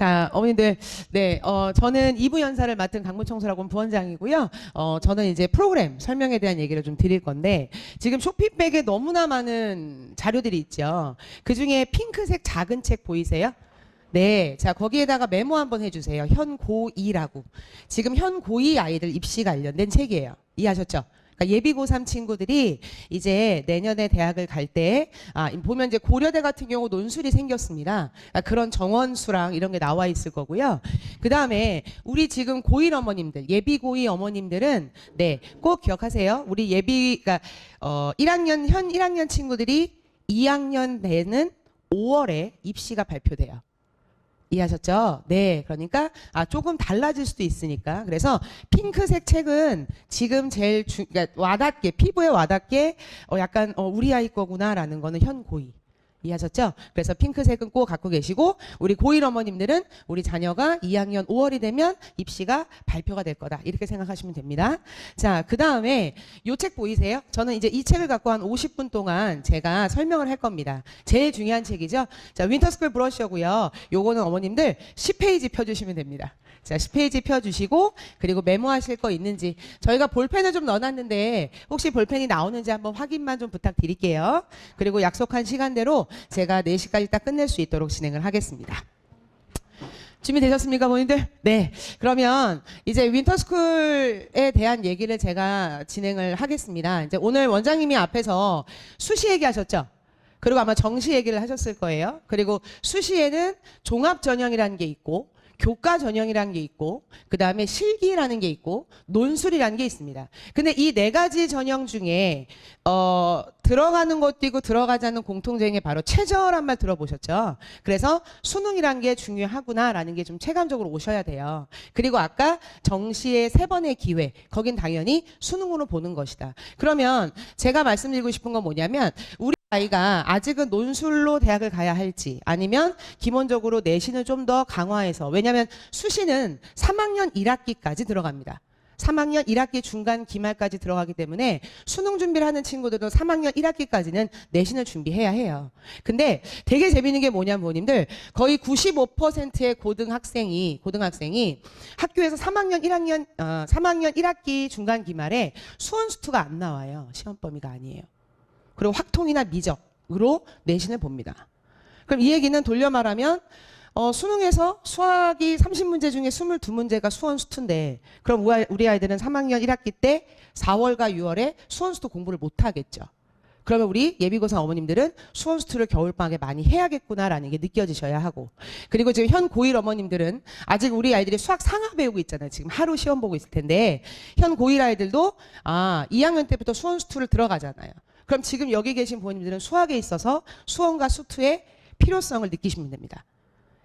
자, 어머님들, 네, 저는 2부 연사를 맡은 강무청소라고 부원장이고요. 저는 이제 프로그램 설명에 대한 얘기를 좀 드릴 건데, 지금 쇼핑백에 너무나 많은 자료들이 있죠. 그 중에 핑크색 작은 책 보이세요? 네, 자, 거기에다가 메모 한번 해주세요. 현 고2라고. 지금 현 고2 아이들 입시 관련된 책이에요. 이해하셨죠? 그러니까 예비 고3 친구들이 이제 내년에 대학을 갈 때, 보면 이제 고려대 같은 경우 논술이 생겼습니다. 그러니까 그런 정원수랑 이런 게 나와 있을 거고요. 그 다음에 우리 지금 고1 어머님들, 예비 고2 어머님들은, 네, 꼭 기억하세요. 우리 그러니까, 1학년, 현 1학년 친구들이 2학년 내는 5월에 입시가 발표돼요. 이해하셨죠? 네, 그러니까 조금 달라질 수도 있으니까. 그래서 핑크색 책은 지금 제일 그러니까 와닿게, 피부에 와닿게 약간 우리 아이 거구나라는 거는 현 고2. 이해하셨죠? 그래서 핑크색은 꼭 갖고 계시고, 우리 고1 어머님들은 우리 자녀가 2학년 5월이 되면 입시가 발표가 될 거다, 이렇게 생각하시면 됩니다. 자, 그 다음에 이 책 보이세요? 저는 이제 이 책을 갖고 한 50분 동안 제가 설명을 할 겁니다. 제일 중요한 책이죠. 자, 윈터스쿨 브러쉬고요. 요거는 어머님들 10페이지 펴주시면 됩니다. 자, 10페이지 펴주시고, 그리고 메모하실 거 있는지, 저희가 볼펜을 좀 넣어놨는데 혹시 볼펜이 나오는지 한번 확인만 좀 부탁드릴게요. 그리고 약속한 시간대로 제가 4시까지 딱 끝낼 수 있도록 진행을 하겠습니다. 준비되셨습니까, 부모님들? 네. 그러면 이제 윈터스쿨에 대한 얘기를 제가 진행을 하겠습니다. 이제 오늘 원장님이 앞에서 수시 얘기하셨죠? 그리고 아마 정시 얘기를 하셨을 거예요. 그리고 수시에는 종합 전형이라는 게 있고, 교과 전형이라는 게 있고, 그 다음에 실기라는 게 있고, 논술이라는 게 있습니다. 근데 이 4가지 전형 중에 들어가는 것도 있고 들어가지 않는 공통적인 게 바로 최저란 말 들어보셨죠? 그래서 수능이라는 게 중요하구나라는 게 좀 체감적으로 오셔야 돼요. 그리고 아까 정시의 3번의 기회, 거긴 당연히 수능으로 보는 것이다. 그러면 제가 말씀드리고 싶은 건 뭐냐면, 우리 아이가 아직은 논술로 대학을 가야 할지, 아니면 기본적으로 내신을 좀 더 강화해서, 왜냐하면 수시는 3학년 1학기까지 들어갑니다. 3학년 1학기 중간 기말까지 들어가기 때문에 수능 준비를 하는 친구들도 3학년 1학기까지는 내신을 준비해야 해요. 근데 되게 재밌는 게 뭐냐면, 부모님들, 거의 95%의 고등학생이 학교에서 3학년 1학기 중간 기말에 수원수투가 안 나와요. 시험 범위가 아니에요. 그리고 확통이나 미적으로 내신을 봅니다. 그럼 이 얘기는 돌려 말하면 수능에서 수학이 30문제 중에 22문제가 수원수투인데, 그럼 우리 아이들은 3학년 1학기 때 4월과 6월에 수원수투 공부를 못 하겠죠. 그러면 우리 예비고3 어머님들은 수원수투를 겨울방학에 많이 해야겠구나라는 게 느껴지셔야 하고, 그리고 지금 현 고1 어머님들은 아직 우리 아이들이 수학 상하 배우고 있잖아요. 지금 하루 시험 보고 있을 텐데, 현 고1 아이들도 2학년 때부터 수원수투를 들어가잖아요. 그럼 지금 여기 계신 부모님들은 수학에 있어서 수원과 수투의 필요성을 느끼시면 됩니다.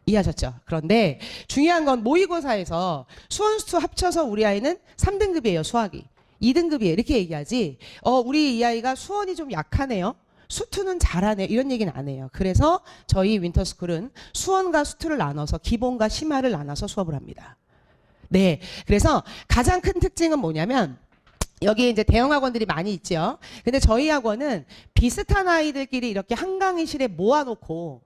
이해하셨죠? 그런데 중요한 건 모의고사에서 수원수투 합쳐서 우리 아이는 3등급이에요, 수학이. 2등급이에요, 이렇게 얘기하지. 우리 이 아이가 수원이 좀 약하네요, 수투는 잘하네, 이런 얘기는 안 해요. 그래서 저희 윈터스쿨은 수원과 수투를 나눠서, 기본과 심화를 나눠서 수업을 합니다. 네. 그래서 가장 큰 특징은 뭐냐면, 여기에 이제 대형 학원들이 많이 있죠. 근데 저희 학원은 비슷한 아이들끼리 이렇게 한강의실에 모아놓고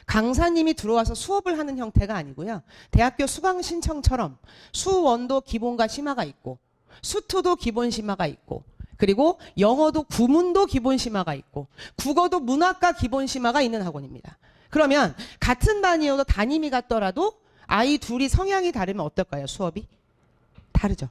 강사님이 들어와서 수업을 하는 형태가 아니고요. 대학교 수강 신청처럼 수원도 기본과 심화가 있고, 수투도 기본 심화가 있고, 그리고 영어도 구문도 기본 심화가 있고, 국어도 문학과 기본 심화가 있는 학원입니다. 그러면 같은 반이어도 담임이 같더라도 아이 둘이 성향이 다르면 어떨까요? 수업이 다르죠.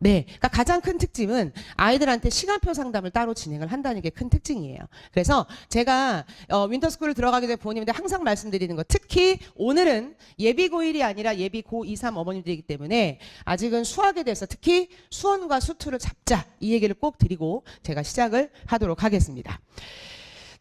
네, 그러니까 가장 큰 특징은 아이들한테 시간표 상담을 따로 진행을 한다는 게 큰 특징이에요. 그래서 제가 윈터스쿨을 들어가게 된 부모님들 항상 말씀드리는 거, 특히 오늘은 예비 고1이 아니라 예비 고2, 3 어머님들이기 때문에 아직은 수학에 대해서 특히 수원과 수투를 잡자, 이 얘기를 꼭 드리고 제가 시작을 하도록 하겠습니다.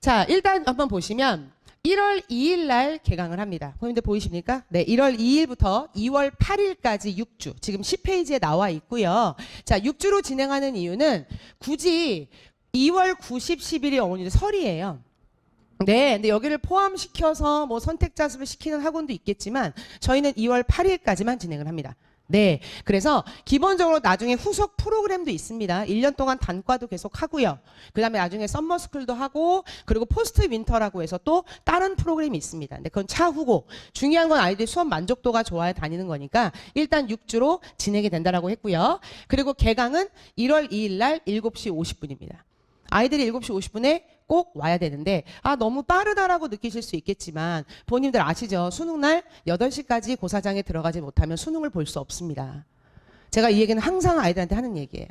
자, 일단 한번 보시면 1월 2일 날 개강을 합니다. 부모님들 보이십니까? 네, 1월 2일부터 2월 8일까지 6주. 지금 10페이지에 나와 있고요. 자, 6주로 진행하는 이유는 굳이 2월 9, 10, 11이 어머니들 설이에요. 네, 근데 여기를 포함시켜서 뭐 선택 자습을 시키는 학원도 있겠지만 저희는 2월 8일까지만 진행을 합니다. 네. 그래서 기본적으로 나중에 후속 프로그램도 있습니다. 1년 동안 단과도 계속 하고요. 그 다음에 나중에 썸머스쿨도 하고, 그리고 포스트 윈터라고 해서 또 다른 프로그램이 있습니다. 근데 그건 차후고, 중요한 건 아이들 수업 만족도가 좋아야 다니는 거니까 일단 6주로 진행이 된다라고 했고요. 그리고 개강은 1월 2일 날 7시 50분입니다. 아이들이 7시 50분에 꼭 와야 되는데 너무 빠르다라고 느끼실 수 있겠지만 본인들 아시죠? 수능날 8시까지 고사장에 들어가지 못하면 수능을 볼 수 없습니다. 제가 이 얘기는 항상 아이들한테 하는 얘기예요.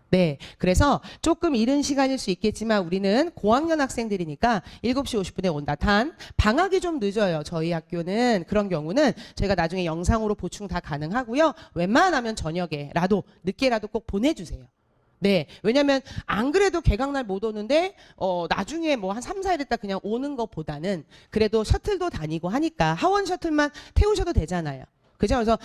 네, 그래서 조금 이른 시간일 수 있겠지만 우리는 고학년 학생들이니까 7시 50분에 온다. 단 방학이 좀 늦어요. 저희 학교는 그런 경우는 저희가 나중에 영상으로 보충 다 가능하고요. 웬만하면 저녁에라도 늦게라도 꼭 보내주세요. 네. 왜냐면 안 그래도 개강날 못 오는데 나중에 뭐 한 3, 4일 있다 그냥 오는 것보다는 그래도 셔틀도 다니고 하니까 하원 셔틀만 태우셔도 되잖아요. 그죠? 그래서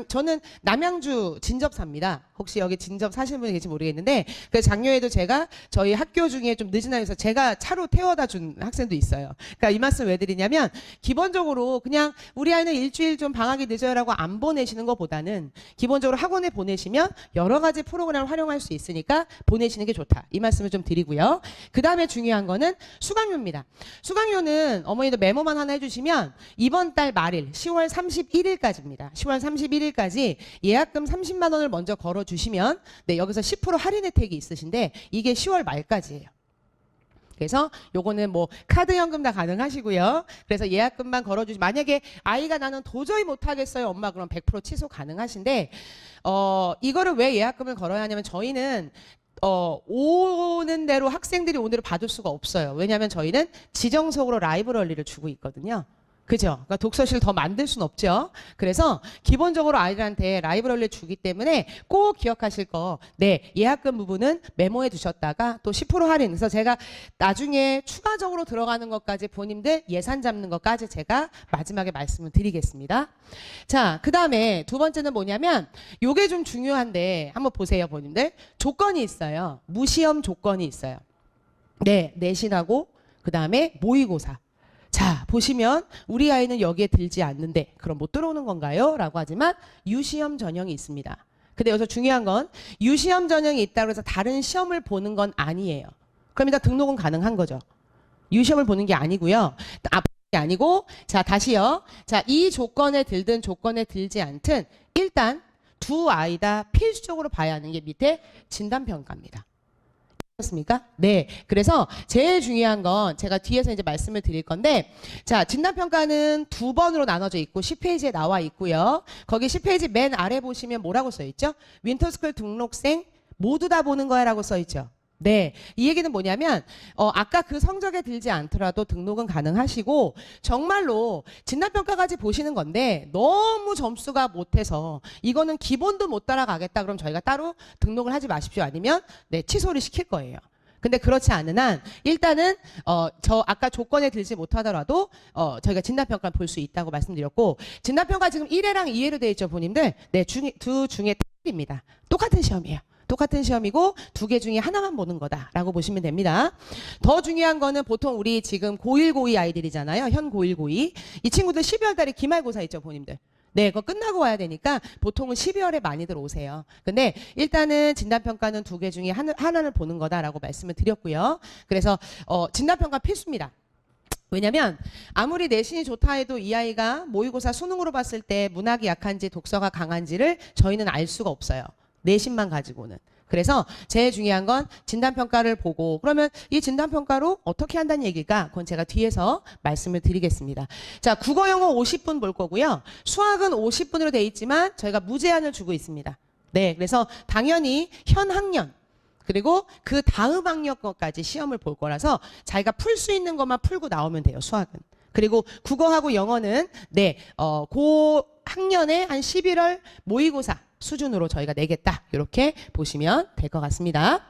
저는 남양주 진접 삽니다. 혹시 여기 진접 사시는 분이 계실지 모르겠는데, 그래서 작년에도 제가 저희 학교 중에 좀 늦은 날에서 제가 차로 태워다 준 학생도 있어요. 그러니까 이 말씀 왜 드리냐면, 기본적으로 그냥 우리 아이는 일주일 좀 방학이 늦어요라고 안 보내시는 것보다는 기본적으로 학원에 보내시면 여러 가지 프로그램을 활용할 수 있으니까 보내시는 게 좋다. 이 말씀을 좀 드리고요. 그 다음에 중요한 거는 수강료입니다. 수강료는 어머니도 메모만 하나 해주시면 이번 달 말일 10월 31일까지입니다. 10월 31일까지 예약금 30만 원을 먼저 걸어주시면 여기서 10% 할인 혜택이 있으신데 이게 10월 말까지예요. 그래서 요거는 뭐 카드 현금 다 가능하시고요. 그래서 예약금만 걸어주시. 만약에 아이가 나는 도저히 못하겠어요, 엄마, 그럼 100% 취소 가능하신데 이거를 왜 예약금을 걸어야 하냐면 저희는 오는 대로 학생들이 오는 대로 받을 수가 없어요. 왜냐하면 저희는 지정석으로 라이브러리를 주고 있거든요. 그죠? 그러니까 독서실 더 만들 수는 없죠. 그래서 기본적으로 아이들한테 라이브러리를 주기 때문에 꼭 기억하실 거, 예약금 부분은 메모해 두셨다가 또 10% 할인. 그래서 제가 나중에 추가적으로 들어가는 것까지 본인들 예산 잡는 것까지 제가 마지막에 말씀을 드리겠습니다. 자, 그 다음에 두 번째는 뭐냐면 요게 좀 중요한데 한번 보세요, 본인들. 조건이 있어요. 무시험 조건이 있어요. 내신하고 그 다음에 모의고사. 자, 보시면 우리 아이는 여기에 들지 않는데 그럼 못 들어오는 건가요? 라고 하지만 유시험 전형이 있습니다. 근데 여기서 중요한 건 유시험 전형이 있다고 해서 다른 시험을 보는 건 아니에요. 그럼 일단 등록은 가능한 거죠. 유시험을 보는 게 아니고요. 아니고, 자, 다시요. 자, 이 조건에 들든 조건에 들지 않든 일단 두 아이 다 필수적으로 봐야 하는 게 밑에 진단평가입니다. 습니까? 네. 그래서 제일 중요한 건 제가 뒤에서 이제 말씀을 드릴 건데, 자, 진단평가는 두 번으로 나눠져 있고 10페이지에 나와 있고요. 거기 10페이지 맨 아래 보시면 뭐라고 써 있죠? 윈터스쿨 등록생 모두 다 보는 거야 라고 써 있죠. 네. 이 얘기는 뭐냐면 아까 그 성적에 들지 않더라도 등록은 가능하시고 정말로 진단평가까지 보시는 건데 너무 점수가 못해서 이거는 기본도 못 따라가겠다 그럼 저희가 따로 등록을 하지 마십시오. 아니면 취소를 시킬 거예요. 근데 그렇지 않은 한 일단은 저 아까 조건에 들지 못하더라도 저희가 진단평가를 볼 수 있다고 말씀드렸고, 진단평가 지금 1회랑 2회로 되어 있죠, 본인들. 두 중에 X입니다. 똑같은 시험이에요. 똑같은 시험이고 두 개 중에 하나만 보는 거다라고 보시면 됩니다. 더 중요한 거는 보통 우리 지금 고1, 고2 아이들이잖아요. 현 고1, 고2. 이 친구들 12월 달에 기말고사 있죠, 본인들. 그거 끝나고 와야 되니까 보통은 12월에 많이들 오세요. 근데 일단은 진단평가는 두 개 중에 하나를 보는 거다라고 말씀을 드렸고요. 그래서 진단평가 필수입니다. 왜냐면 아무리 내신이 좋다 해도 이 아이가 모의고사 수능으로 봤을 때 문학이 약한지 독서가 강한지를 저희는 알 수가 없어요. 내신만 가지고는. 그래서 제일 중요한 건 진단평가를 보고, 그러면 이 진단평가로 어떻게 한다는 얘기가 그건 제가 뒤에서 말씀을 드리겠습니다. 자, 국어 영어 50분 볼 거고요. 수학은 50분으로 돼 있지만 저희가 무제한을 주고 있습니다. 그래서 당연히 현 학년 그리고 그 다음 학년 것까지 시험을 볼 거라서 자기가 풀 수 있는 것만 풀고 나오면 돼요, 수학은. 그리고 국어하고 영어는 고 학년에 한 11월 모의고사 수준으로 저희가 내겠다. 이렇게 보시면 될 것 같습니다.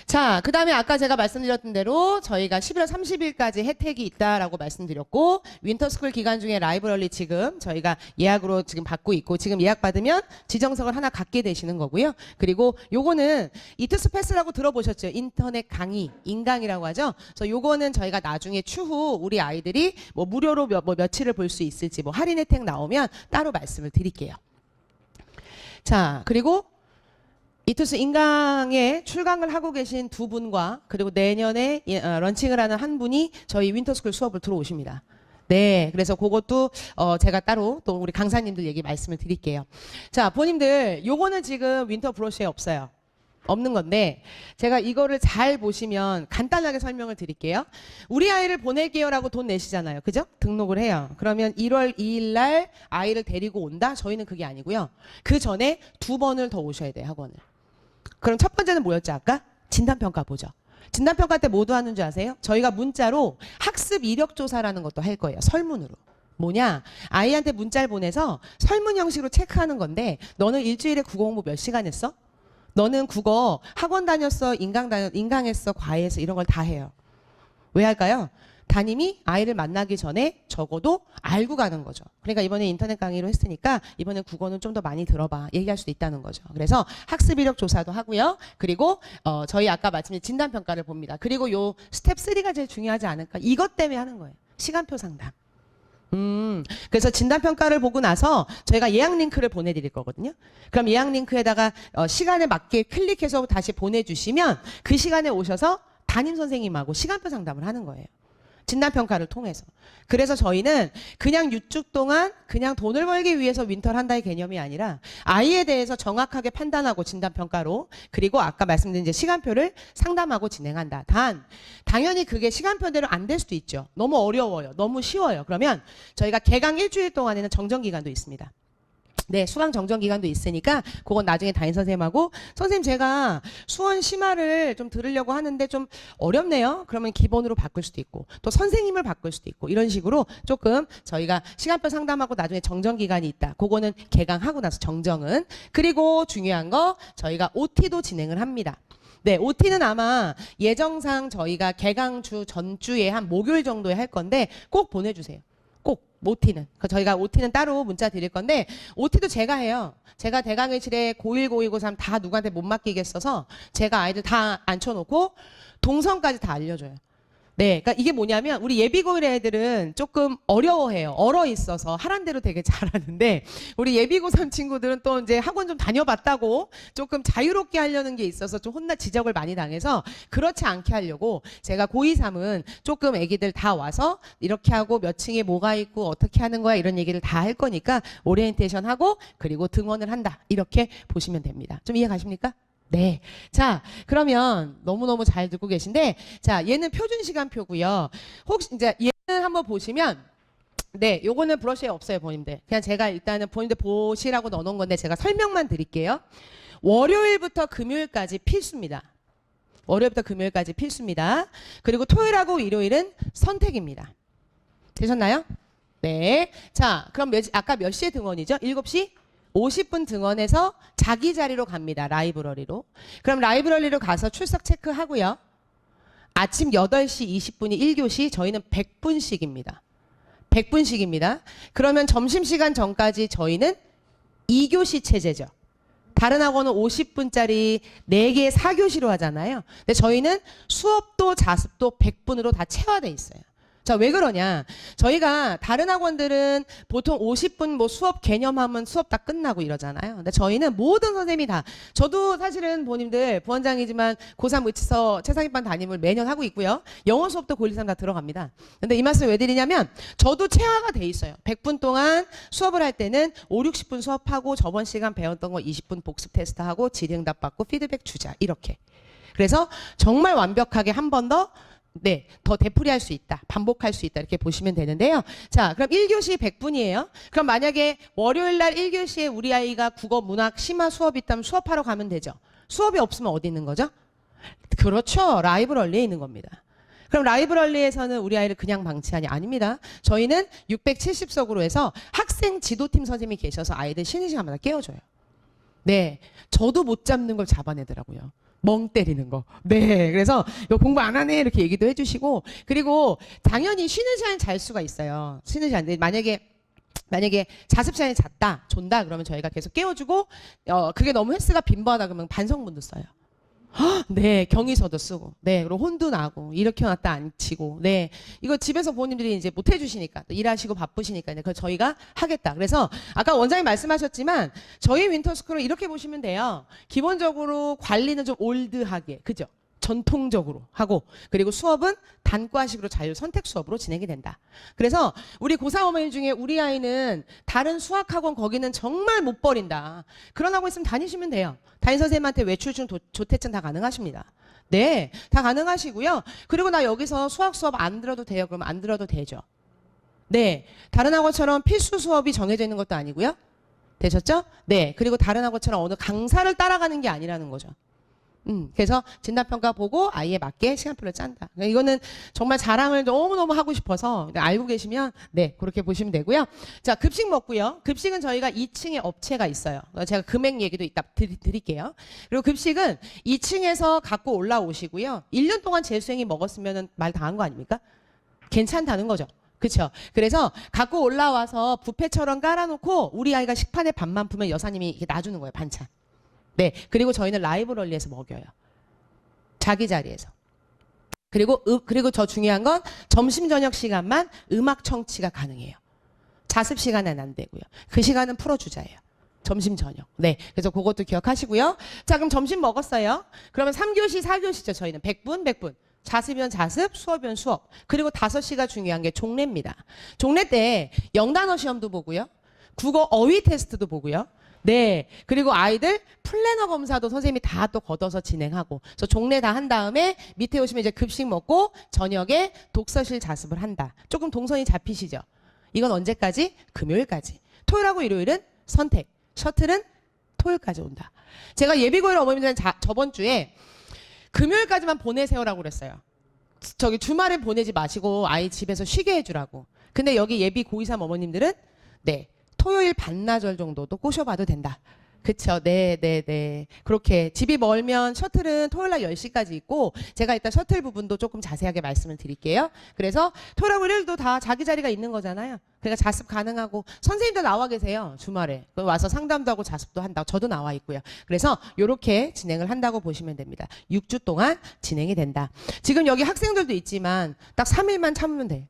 자, 그 다음에 아까 제가 말씀드렸던 대로 저희가 11월 30일까지 혜택이 있다라고 말씀드렸고, 윈터스쿨 기간 중에 라이브러리 지금 저희가 예약으로 지금 받고 있고, 지금 예약 받으면 지정석을 하나 갖게 되시는 거고요. 그리고 요거는 이투스 패스라고 들어보셨죠? 인터넷 강의, 인강이라고 하죠. 그래서 요거는 저희가 나중에 추후 우리 아이들이 뭐 무료로 며칠을 볼 수 있을지 뭐 할인 혜택 나오면 따로 말씀을 드릴게요. 자, 그리고 이투스 인강에 출강을 하고 계신 두 분과 그리고 내년에 런칭을 하는 한 분이 저희 윈터스쿨 수업을 들어오십니다. 네, 그래서 그것도 제가 따로 또 우리 강사님들 얘기 말씀을 드릴게요. 자, 본인들 요거는 지금 윈터 브로셔에 없어요. 없는 건데 제가 이거를 잘 보시면 간단하게 설명을 드릴게요. 우리 아이를 보낼게요라고 돈 내시잖아요. 그죠? 등록을 해요. 그러면 1월 2일 날 아이를 데리고 온다? 저희는 그게 아니고요. 그 전에 2번을 더 오셔야 돼요, 학원을. 그럼 첫 번째는 뭐였죠, 아까? 진단평가 보죠. 진단평가 때 뭐 하는 줄 아세요? 저희가 문자로 학습 이력 조사라는 것도 할 거예요. 설문으로. 뭐냐? 아이한테 문자를 보내서 설문 형식으로 체크하는 건데 너는 일주일에 국어 공부 몇 시간 했어? 너는 국어 학원 다녔어? 인강했어? 과외했어? 이런 걸 다 해요. 왜 할까요? 담임이 아이를 만나기 전에 적어도 알고 가는 거죠. 그러니까 이번에 인터넷 강의로 했으니까 이번에 국어는 좀 더 많이 들어봐. 얘기할 수도 있다는 거죠. 그래서 학습 이력 조사도 하고요. 그리고 저희 아까 말씀드린 진단평가를 봅니다. 그리고 요 스텝 3가 제일 중요하지 않을까? 이것 때문에 하는 거예요. 시간표 상담. 그래서 진단평가를 보고 나서 저희가 예약 링크를 보내드릴 거거든요. 그럼 예약 링크에다가 시간에 맞게 클릭해서 다시 보내주시면 그 시간에 오셔서 담임 선생님하고 시간표 상담을 하는 거예요. 진단평가를 통해서. 그래서 저희는 그냥 6주 동안 그냥 돈을 벌기 위해서 윈터를 한다의 개념이 아니라 아이에 대해서 정확하게 판단하고 진단평가로 그리고 아까 말씀드린 이제 시간표를 상담하고 진행한다. 당연히 그게 시간표대로 안 될 수도 있죠. 너무 어려워요. 너무 쉬워요. 그러면 저희가 개강 일주일 동안에는 정정기간도 있습니다. 네, 수강 정정 기간도 있으니까 그건 나중에 담임 선생님하고 선생님 제가 수원 심화를 좀 들으려고 하는데 좀 어렵네요. 그러면 기본으로 바꿀 수도 있고 또 선생님을 바꿀 수도 있고 이런 식으로 조금 저희가 시간표 상담하고 나중에 정정 기간이 있다. 그거는 개강하고 나서 정정은. 그리고 중요한 거 저희가 OT도 진행을 합니다. 네, OT는 아마 예정상 저희가 개강주 전주에 한 목요일 정도에 할 건데 꼭 보내주세요. 꼭 OT는 저희가 OT는 따로 문자 드릴 건데 OT도 제가 해요. 제가 대강의실에 고1, 고2, 고3 다 누구한테 못 맡기겠어서 제가 아이들 다 앉혀놓고 동선까지 다 알려줘요. 네, 그러니까 이게 뭐냐면 우리 예비 고1 애들은 조금 어려워해요. 얼어 있어서 하란 대로 되게 잘하는데 우리 예비 고3 친구들은 또 이제 학원 좀 다녀봤다고 조금 자유롭게 하려는 게 있어서 좀 지적을 많이 당해서 그렇지 않게 하려고 제가 고2, 3은 조금 애기들 다 와서 이렇게 하고 몇 층에 뭐가 있고 어떻게 하는 거야 이런 얘기를 다 할 거니까 오리엔테이션 하고 그리고 등원을 한다 이렇게 보시면 됩니다. 좀 이해 가십니까? 네. 자, 그러면 너무너무 잘 듣고 계신데, 자, 얘는 표준 시간표고요. 혹시 이제 얘는 한번 보시면, 네, 요거는 브러쉬에 없어요, 본인들. 그냥 제가 일단은 본인들 보시라고 넣어놓은 건데 제가 설명만 드릴게요. 월요일부터 금요일까지 필수입니다. 월요일부터 금요일까지 필수입니다. 그리고 토요일하고 일요일은 선택입니다. 되셨나요? 네. 자, 그럼 아까 몇 시에 등원이죠? 7시? 50분 등원해서 자기 자리로 갑니다. 라이브러리로. 그럼 라이브러리로 가서 출석 체크하고요. 아침 8시 20분이 1교시 저희는 100분씩입니다. 100분씩입니다. 그러면 점심시간 전까지 저희는 2교시 체제죠. 다른 학원은 50분짜리 4개 4교시로 하잖아요. 근데 저희는 수업도 자습도 100분으로 다 체화돼 있어요. 자, 왜 그러냐? 저희가 다른 학원들은 보통 50분 뭐 수업 개념하면 수업 다 끝나고 이러잖아요. 근데 저희는 모든 선생님이 다, 저도 사실은 본인들 부원장이지만 고3 의치서 최상위반 담임을 매년 하고 있고요. 영어 수업도 고1, 2, 3 다 들어갑니다. 근데 이 말씀 왜 드리냐면 저도 체화가 돼 있어요. 100분 동안 수업을 할 때는 5, 60분 수업하고 저번 시간 배웠던 거 20분 복습 테스트하고 질의응답 받고 피드백 주자. 이렇게. 그래서 정말 완벽하게 한 번 더 네, 더 되풀이할 수 있다. 반복할 수 있다. 이렇게 보시면 되는데요. 자, 그럼 1교시 100분이에요. 그럼 만약에 월요일 날 1교시에 우리 아이가 국어, 문학, 심화 수업이 있다면 수업하러 가면 되죠. 수업이 없으면 어디 있는 거죠? 그렇죠. 라이브러리에 있는 겁니다. 그럼 라이브러리에서는 우리 아이를 그냥 방치하니? 아닙니다. 저희는 670석으로 해서 학생 지도팀 선생님이 계셔서 아이들 쉬는 시간마다 깨워줘요. 네, 저도 못 잡는 걸 잡아내더라고요. 멍 때리는 거. 네, 그래서 이거 공부 안 하네 이렇게 얘기도 해주시고 그리고 당연히 쉬는 시간에 잘 수가 있어요. 쉬는 시간에 만약에 자습 시간에 잤다, 존다 그러면 저희가 계속 깨워주고 그게 너무 횟수가 빈번하다 그러면 반성문도 써요. 네, 경위서도 쓰고, 네, 그리고 혼도 나고, 일으켜놨다 안 치고, 네, 이거 집에서 부모님들이 이제 못 해주시니까, 또 일하시고 바쁘시니까, 그걸 저희가 하겠다. 그래서 아까 원장님 말씀하셨지만, 저희 윈터스쿨은 이렇게 보시면 돼요. 기본적으로 관리는 좀 올드하게, 그죠? 전통적으로 하고, 그리고 수업은 단과식으로 자유 선택 수업으로 진행이 된다. 그래서 우리 고3 어머님 중에 우리 아이는 다른 수학학원 거기는 정말 못 버린다. 그런 학원 있으면 다니시면 돼요. 담임 선생님한테 외출증, 조퇴증 다 가능하십니다. 네, 다 가능하시고요. 그리고 나 여기서 수학 수업 안 들어도 돼요. 그러면 안 들어도 되죠. 네, 다른 학원처럼 필수 수업이 정해져 있는 것도 아니고요. 되셨죠? 네, 그리고 다른 학원처럼 어느 강사를 따라가는 게 아니라는 거죠. 그래서 진단평가 보고 아이에 맞게 시간표를 짠다. 그러니까 이거는 정말 자랑을 너무너무 하고 싶어서 알고 계시면 네 그렇게 보시면 되고요. 자, 급식 먹고요. 급식은 저희가 2층에 업체가 있어요. 제가 금액 얘기도 이따 드릴게요. 그리고 급식은 2층에서 갖고 올라오시고요. 1년 동안 재수생이 먹었으면 말 다 한 거 아닙니까? 괜찮다는 거죠. 그렇죠. 그래서 갖고 올라와서 뷔페처럼 깔아놓고 우리 아이가 식판에 밥만 풀면 여사님이 이렇게 놔주는 거예요. 반찬. 네, 그리고 저희는 라이브러리에서 먹여요. 자기 자리에서. 그리고 더 중요한 건 점심 저녁 시간만 음악 청취가 가능해요. 자습 시간은 안 되고요. 그 시간은 풀어주자예요. 점심 저녁. 네, 그래서 그것도 기억하시고요. 자, 그럼 점심 먹었어요. 그러면 3교시, 4교시죠. 저희는 100분, 100분. 자습이면 자습, 수업이면 수업. 그리고 5시가 중요한 게 종례입니다. 종례 때 영단어 시험도 보고요. 국어 어휘 테스트도 보고요. 네. 그리고 아이들 플래너 검사도 선생님이 다 또 걷어서 진행하고. 그래서 종례 다 한 다음에 밑에 오시면 이제 급식 먹고 저녁에 독서실 자습을 한다. 조금 동선이 잡히시죠? 이건 언제까지? 금요일까지. 토요일하고 일요일은 선택. 셔틀은 토요일까지 온다. 제가 예비고일 어머님들은 저번 주에 금요일까지만 보내세요라고 그랬어요. 저기 주말에 보내지 마시고 아이 집에서 쉬게 해주라고. 근데 여기 예비 고2, 3 어머님들은 네. 토요일 반나절 정도도 꼬셔봐도 된다. 그쵸? 네. 그렇게 집이 멀면 셔틀은 토요일 날 10시까지 있고 제가 이따 셔틀 부분도 조금 자세하게 말씀을 드릴게요. 그래서 토요일하고 일요일도 다 자기 자리가 있는 거잖아요. 그러니까 자습 가능하고 선생님도 나와 계세요. 주말에. 와서 상담도 하고 자습도 한다고. 저도 나와 있고요. 그래서 이렇게 진행을 한다고 보시면 됩니다. 6주 동안 진행이 된다. 지금 여기 학생들도 있지만 딱 3일만 참으면 돼.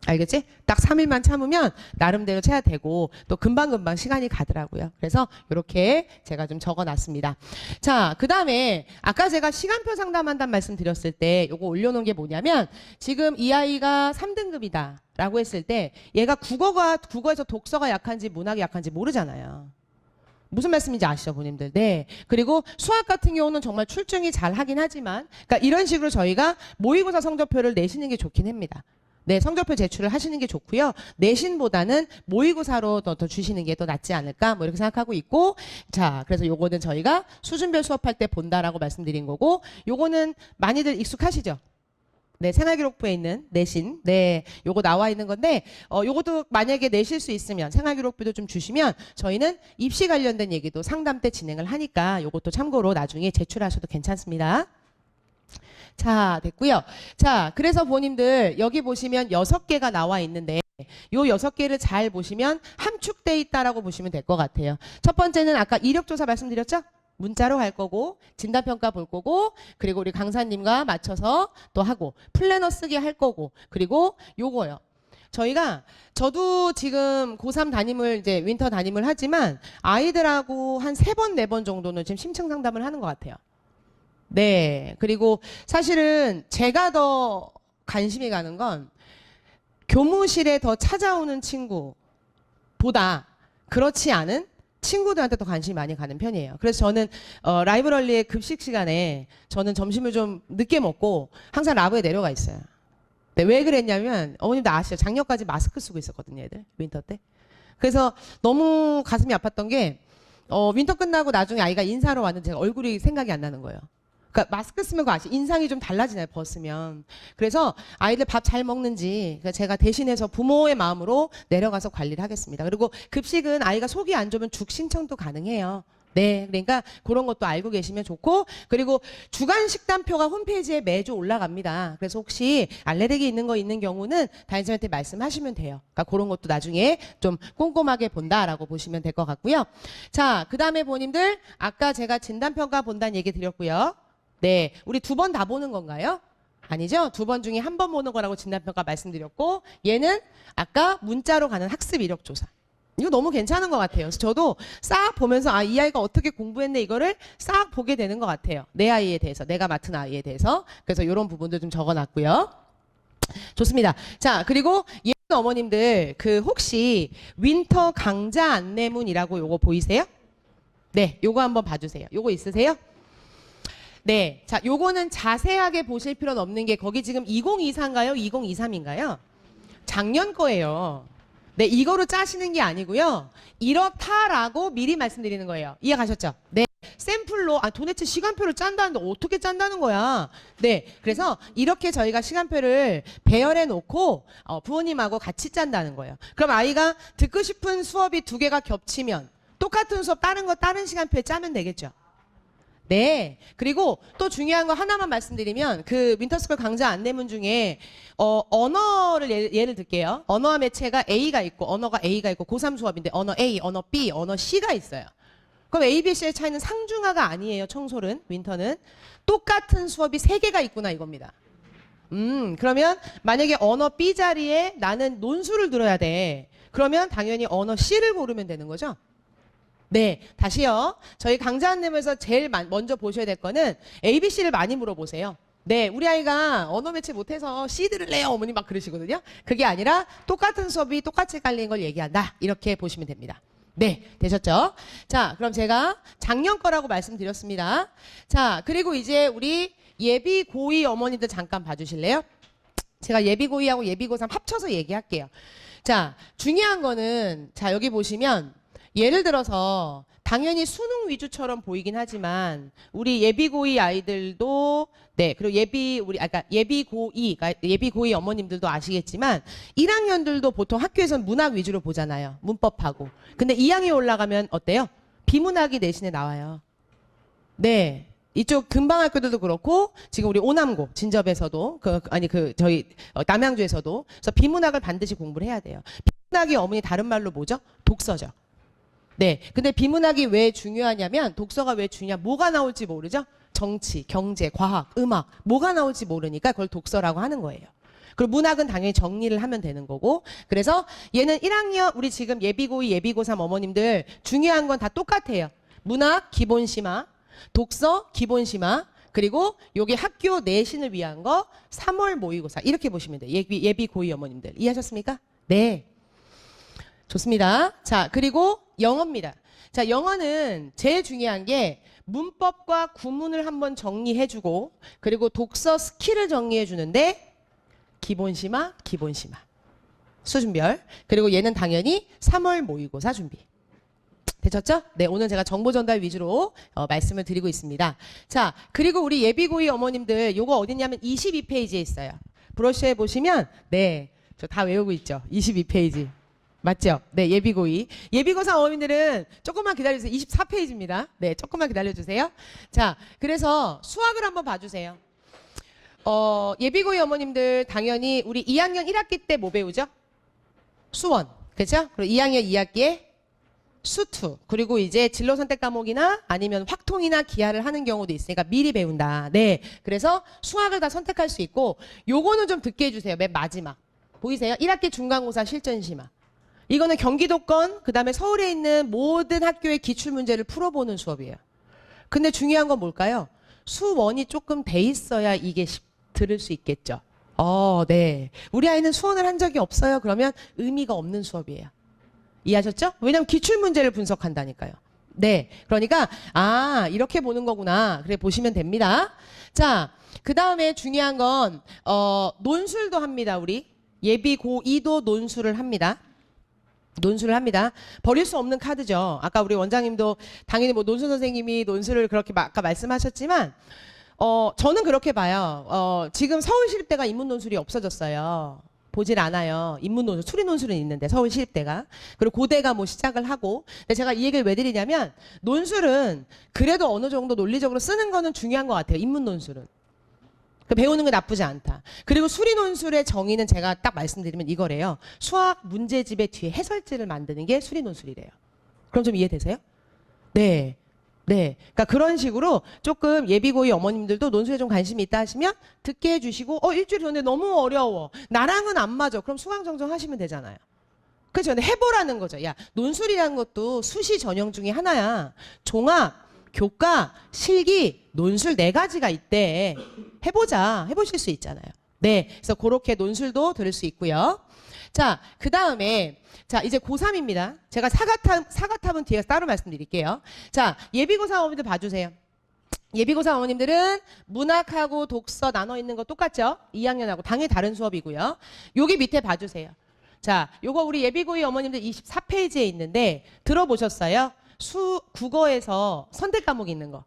알겠지? 딱 3일만 참으면 나름대로 채야 되고 또 금방금방 시간이 가더라고요. 그래서 이렇게 제가 좀 적어놨습니다. 자, 그 다음에 아까 제가 시간표 상담한다는 말씀 드렸을 때 요거 올려놓은 게 뭐냐면 지금 이 아이가 3등급이다 라고 했을 때 얘가 국어에서 독서가 약한지 문학이 약한지 모르잖아요. 무슨 말씀인지 아시죠, 본인들? 네. 그리고 수학 같은 경우는 정말 출중이 잘 하긴 하지만 그러니까 이런 식으로 저희가 모의고사 성적표를 내시는 게 좋긴 합니다. 네, 성적표 제출을 하시는 게 좋고요. 내신보다는 모의고사로 더 주시는 게 더 낫지 않을까 뭐 이렇게 생각하고 있고 자, 그래서 요거는 저희가 수준별 수업할 때 본다라고 말씀드린 거고 요거는 많이들 익숙하시죠? 네, 생활기록부에 있는 내신. 네, 요거 나와 있는 건데 요것도 만약에 내실 수 있으면 생활기록부도 좀 주시면 저희는 입시 관련된 얘기도 상담 때 진행을 하니까 요것도 참고로 나중에 제출하셔도 괜찮습니다. 자, 됐고요. 자, 그래서 본인들 여기 보시면 6개가 나와 있는데 요 6개를 잘 보시면 함축돼 있다라고 보시면 될 것 같아요. 첫 번째는 아까 이력조사 말씀드렸죠? 문자로 갈 거고 진단평가 볼 거고 그리고 우리 강사님과 맞춰서 또 하고 플래너 쓰게 할 거고 그리고 요거요. 저도 지금 고3 담임을 이제 윈터 담임을 하지만 아이들하고 한 3번, 4번 정도는 지금 심층 상담을 하는 것 같아요. 네. 그리고 사실은 제가 더 관심이 가는 건 교무실에 더 찾아오는 친구보다 그렇지 않은 친구들한테 더 관심이 많이 가는 편이에요. 그래서 저는 라이브러리의 급식 시간에 저는 점심을 좀 늦게 먹고 항상 라브에 내려가 있어요. 네, 왜 그랬냐면 어머님도 아시죠? 작년까지 마스크 쓰고 있었거든요, 애들. 윈터 때. 그래서 너무 가슴이 아팠던 게 윈터 끝나고 나중에 아이가 인사하러 왔는데 제가 얼굴이 생각이 안 나는 거예요. 그러니까 마스크 쓰면 그거 아시죠? 인상이 좀 달라지나요, 벗으면. 그래서 아이들 밥 잘 먹는지 제가 대신해서 부모의 마음으로 내려가서 관리를 하겠습니다. 그리고 급식은 아이가 속이 안 좋으면 죽 신청도 가능해요. 네, 그러니까 그런 것도 알고 계시면 좋고, 그리고 주간 식단표가 홈페이지에 매주 올라갑니다. 그래서 혹시 알레르기 있는 거 있는 경우는 담임선생님한테 말씀하시면 돼요. 그러니까 그런 것도 나중에 좀 꼼꼼하게 본다라고 보시면 될 것 같고요. 자, 그 다음에 부모님들 아까 제가 진단평가 본다는 얘기 드렸고요. 네, 우리 2번 다 보는 건가요? 아니죠? 2번 중에 1번 보는 거라고 진단평가 말씀드렸고, 얘는 아까 문자로 가는 학습 이력 조사. 이거 너무 괜찮은 것 같아요. 그래서 저도 싹 보면서 아, 이 아이가 어떻게 공부했네 이거를 싹 보게 되는 것 같아요. 내 아이에 대해서, 내가 맡은 아이에 대해서. 그래서 이런 부분도 좀 적어놨고요. 좋습니다. 자, 그리고 예쁜 어머님들 그 혹시 윈터 강좌 안내문이라고 요거 보이세요? 네, 요거 한번 봐주세요. 요거 있으세요? 네, 자, 요거는 자세하게 보실 필요는 없는 게 거기 지금 2024인가요? 2023인가요? 작년 거예요. 네, 이거로 짜시는 게 아니고요. 이렇다라고 미리 말씀드리는 거예요. 이해 가셨죠? 네. 샘플로 도대체 시간표를 짠다는데 어떻게 짠다는 거야? 네. 그래서 이렇게 저희가 시간표를 배열해 놓고 부모님하고 같이 짠다는 거예요. 그럼 아이가 듣고 싶은 수업이 2개가 겹치면 똑같은 수업 다른 시간표에 짜면 되겠죠. 네. 그리고 또 중요한 거 하나만 말씀드리면 그 윈터스쿨 강좌 안내문 중에 언어를 예를 들게요. 언어와 매체가 A가 있고 언어가 A가 있고 고3 수업인데 언어 A, 언어 B, 언어 C가 있어요. 그럼 A, B, C의 차이는 상중하가 아니에요. 청솔은, 윈터는. 똑같은 수업이 3개가 있구나 이겁니다. 그러면 만약에 언어 B 자리에 나는 논술을 들어야 돼. 그러면 당연히 언어 C를 고르면 되는 거죠. 네, 다시요. 저희 강좌 안내문에서 제일 먼저 보셔야 될 거는 ABC를 많이 물어보세요. 네, 우리 아이가 언어 매체 못해서 C 들을래요? 어머니 막 그러시거든요. 그게 아니라 똑같은 수업이 똑같이 깔린 걸 얘기한다. 이렇게 보시면 됩니다. 네, 되셨죠? 자, 그럼 제가 작년 거라고 말씀드렸습니다. 자, 그리고 이제 우리 예비 고2 어머니들 잠깐 봐주실래요? 제가 예비 고2하고 예비 고3 합쳐서 얘기할게요. 자, 중요한 거는 자, 여기 보시면 예를 들어서 당연히 수능 위주처럼 보이긴 하지만 우리 예비 고2 아이들도 네, 그리고 예비 고2 어머님들도 아시겠지만 1학년들도 보통 학교에서는 문학 위주로 보잖아요. 문법하고. 근데 2학년 올라가면 어때요? 비문학이 내신에 나와요. 네. 이쪽 근방학교들도 그렇고 지금 우리 오남고 진접에서도 저희 남양주에서도 그래서 비문학을 반드시 공부를 해야 돼요. 비문학이 어머니 다른 말로 뭐죠? 독서죠. 네. 근데 비문학이 왜 중요하냐면 독서가 왜 중요하냐? 뭐가 나올지 모르죠? 정치, 경제, 과학, 음악 뭐가 나올지 모르니까 그걸 독서라고 하는 거예요. 그리고 문학은 당연히 정리를 하면 되는 거고 그래서 얘는 1학년 우리 지금 예비고2, 예비고3 어머님들 중요한 건 다 똑같아요. 문학, 기본심화, 독서, 기본심화 그리고 여기 학교 내신을 위한 거 3월 모의고사 이렇게 보시면 돼요. 예비고2 어머님들 이해하셨습니까? 네. 좋습니다. 자, 그리고 영어입니다. 자, 영어는 제일 중요한 게 문법과 구문을 한번 정리해주고 그리고 독서 스킬을 정리해주는데 기본심화, 수준별 그리고 얘는 당연히 3월 모의고사 준비. 되셨죠? 네, 오늘 제가 정보 전달 위주로 말씀을 드리고 있습니다. 자, 그리고 우리 예비고2 어머님들 요거 어딨냐면 22페이지에 있어요. 브로셔에 보시면 네, 저 다 외우고 있죠. 22페이지. 맞죠? 네, 예비고2. 예비고3 어머님들은 조금만 기다려주세요. 24페이지입니다. 네, 조금만 기다려주세요. 자, 그래서 수학을 한번 봐주세요. 예비고2 어머님들 당연히 우리 2학년 1학기 때 뭐 배우죠? 수원. 그렇죠? 그리고 2학년 2학기에 수투. 그리고 이제 진로 선택 과목이나 아니면 확통이나 기하를 하는 경우도 있으니까 미리 배운다. 네. 그래서 수학을 다 선택할 수 있고 요거는 좀 듣게 해주세요. 맨 마지막. 보이세요? 1학기 중간고사 실전심화. 이거는 경기도권 그다음에 서울에 있는 모든 학교의 기출문제를 풀어보는 수업이에요. 근데 중요한 건 뭘까요? 수원이 조금 돼 있어야 이게 들을 수 있겠죠. 네. 우리 아이는 수원을 한 적이 없어요. 그러면 의미가 없는 수업이에요. 이해하셨죠? 왜냐면 기출문제를 분석한다니까요. 네. 그러니까 이렇게 보는 거구나. 그래 보시면 됩니다. 자, 그 다음에 중요한 건 논술도 합니다. 우리 예비 고2도 논술을 합니다. 버릴 수 없는 카드죠. 아까 우리 원장님도 당연히 뭐 논술 선생님이 논술을 그렇게 아까 말씀하셨지만 저는 그렇게 봐요. 지금 서울시립대가 인문 논술이 없어졌어요. 보질 않아요. 인문 논술, 수리 논술은 있는데 서울시립대가. 그리고 고대가 뭐 시작을 하고. 근데 제가 이 얘기를 왜 드리냐면 논술은 그래도 어느 정도 논리적으로 쓰는 거는 중요한 것 같아요. 인문 논술은. 배우는 게 나쁘지 않다. 그리고 수리 논술의 정의는 제가 딱 말씀드리면 이거래요. 수학 문제집의 뒤에 해설지를 만드는 게 수리 논술이래요. 그럼 좀 이해되세요? 네. 네. 그러니까 그런 식으로 조금 예비고이 어머님들도 논술에 좀 관심이 있다 하시면 듣게 해주시고, 일주일 전에 너무 어려워. 나랑은 안 맞아. 그럼 수강정정 하시면 되잖아요. 그렇죠. 근데 해보라는 거죠. 야, 논술이라는 것도 수시 전형 중에 하나야. 종합, 교과, 실기, 논술 4가지가 있대. 해보자. 해보실 수 있잖아요. 네. 그래서 그렇게 논술도 들을 수 있고요. 자, 그 다음에, 자, 이제 고3입니다. 제가 사과탑은 뒤에 따로 말씀드릴게요. 자, 예비고사 어머님들 봐주세요. 예비고사 어머님들은 문학하고 독서 나눠 있는 거 똑같죠? 2학년하고 당연히 다른 수업이고요. 여기 밑에 봐주세요. 자, 요거 우리 예비고이 어머님들 24페이지에 있는데 들어보셨어요? 국어에서 선택 과목이 있는 거.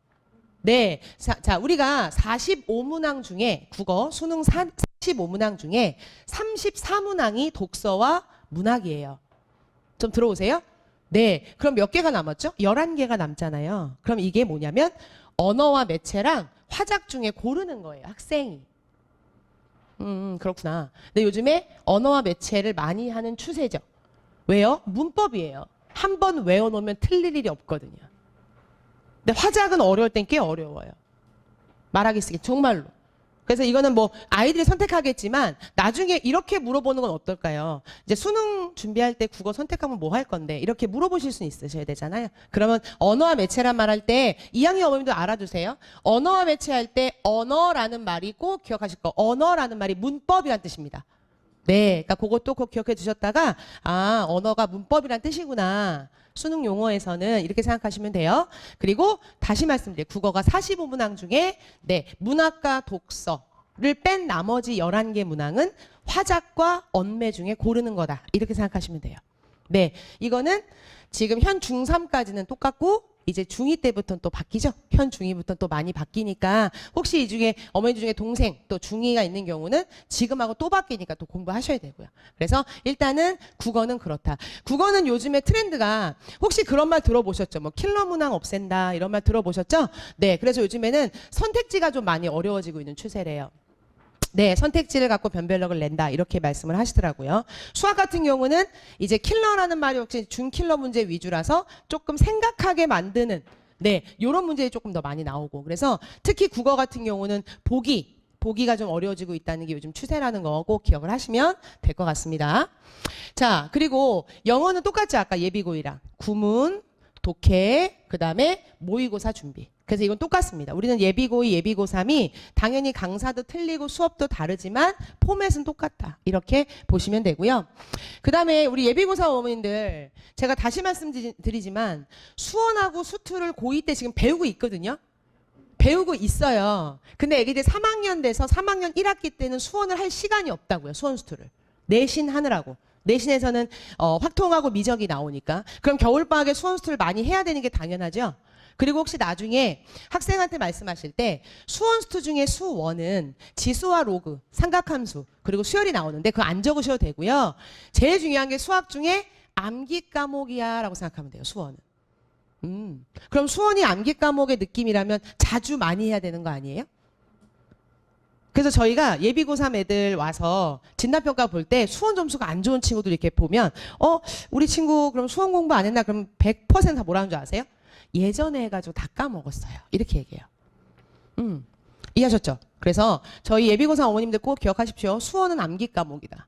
네. 자, 우리가 45문항 중에 국어, 수능 45문항 중에 34문항이 독서와 문학이에요. 좀 들어오세요? 네. 그럼 몇 개가 남았죠? 11개가 남잖아요. 그럼 이게 뭐냐면 언어와 매체랑 화작 중에 고르는 거예요. 학생이. 그렇구나. 근데 요즘에 언어와 매체를 많이 하는 추세죠. 왜요? 문법이에요. 한 번 외워놓으면 틀릴 일이 없거든요. 근데 화작은 어려울 땐 꽤 어려워요. 말하기 쓰기 정말로. 그래서 이거는 뭐 아이들이 선택하겠지만 나중에 이렇게 물어보는 건 어떨까요? 이제 수능 준비할 때 국어 선택하면 뭐 할 건데 이렇게 물어보실 수 있으셔야 되잖아요. 그러면 언어와 매체란 말 할 때 2학년 어머님도 알아두세요. 언어와 매체할 때 언어라는 말이 꼭 기억하실 거. 언어라는 말이 문법이란 뜻입니다. 네, 그러니까 그것도 꼭 기억해 두셨다가 언어가 문법이란 뜻이구나. 수능 용어에서는 이렇게 생각하시면 돼요. 그리고 다시 말씀드려요. 국어가 45문항 중에 문학과 독서를 뺀 나머지 11개 문항은 화작과 언매 중에 고르는 거다. 이렇게 생각하시면 돼요. 네, 이거는 지금 현 중3까지는 똑같고 이제 중2 때부터는 또 바뀌죠. 현 중2부터 또 많이 바뀌니까 혹시 이 중에 어머니 중에 동생 또 중2가 있는 경우는 지금하고 또 바뀌니까 또 공부하셔야 되고요. 그래서 일단은 국어는 그렇다. 국어는 요즘에 트렌드가 혹시 그런 말 들어보셨죠? 뭐 킬러 문항 없앤다 이런 말 들어보셨죠? 네, 그래서 요즘에는 선택지가 좀 많이 어려워지고 있는 추세래요. 네, 선택지를 갖고 변별력을 낸다 이렇게 말씀을 하시더라고요. 수학 같은 경우는 이제 킬러라는 말이 혹시 준킬러 문제 위주라서 조금 생각하게 만드는 요런 문제들이 조금 더 많이 나오고 그래서 특히 국어 같은 경우는 보기가 좀 어려워지고 있다는 게 요즘 추세라는 거 꼭 기억을 하시면 될 것 같습니다. 자, 그리고 영어는 똑같죠. 아까 예비고이랑 구문, 독해, 그 다음에 모의고사 준비. 그래서 이건 똑같습니다. 우리는 예비고이, 예비고3이 당연히 강사도 틀리고 수업도 다르지만 포맷은 똑같다. 이렇게 보시면 되고요. 그 다음에 우리 예비고사 어머님들 제가 다시 말씀드리지만 수원하고 수투를 고2 때 지금 배우고 있거든요. 배우고 있어요. 근데 애기들 3학년 돼서 3학년 1학기 때는 수원을 할 시간이 없다고요. 수원 수투를. 내신 하느라고. 내신에서는 확통하고 미적이 나오니까. 그럼 겨울방학에 수원 수투를 많이 해야 되는 게 당연하죠. 그리고 혹시 나중에 학생한테 말씀하실 때 수원수투 중에 수원은 지수와 로그, 삼각함수, 그리고 수열이 나오는데 그거 안 적으셔도 되고요. 제일 중요한 게 수학 중에 암기 과목이야 라고 생각하면 돼요. 수원은. 그럼 수원이 암기 과목의 느낌이라면 자주 많이 해야 되는 거 아니에요? 그래서 저희가 예비고3 애들 와서 진단평가 볼 때 수원 점수가 안 좋은 친구들 이렇게 보면 우리 친구 그럼 수원 공부 안 했나? 그럼 100% 다 뭐라는 줄 아세요? 예전에 해가지고 다 까먹었어요. 이렇게 얘기해요. 이해하셨죠? 그래서 저희 예비고사 어머님들 꼭 기억하십시오. 수원은 암기 과목이다.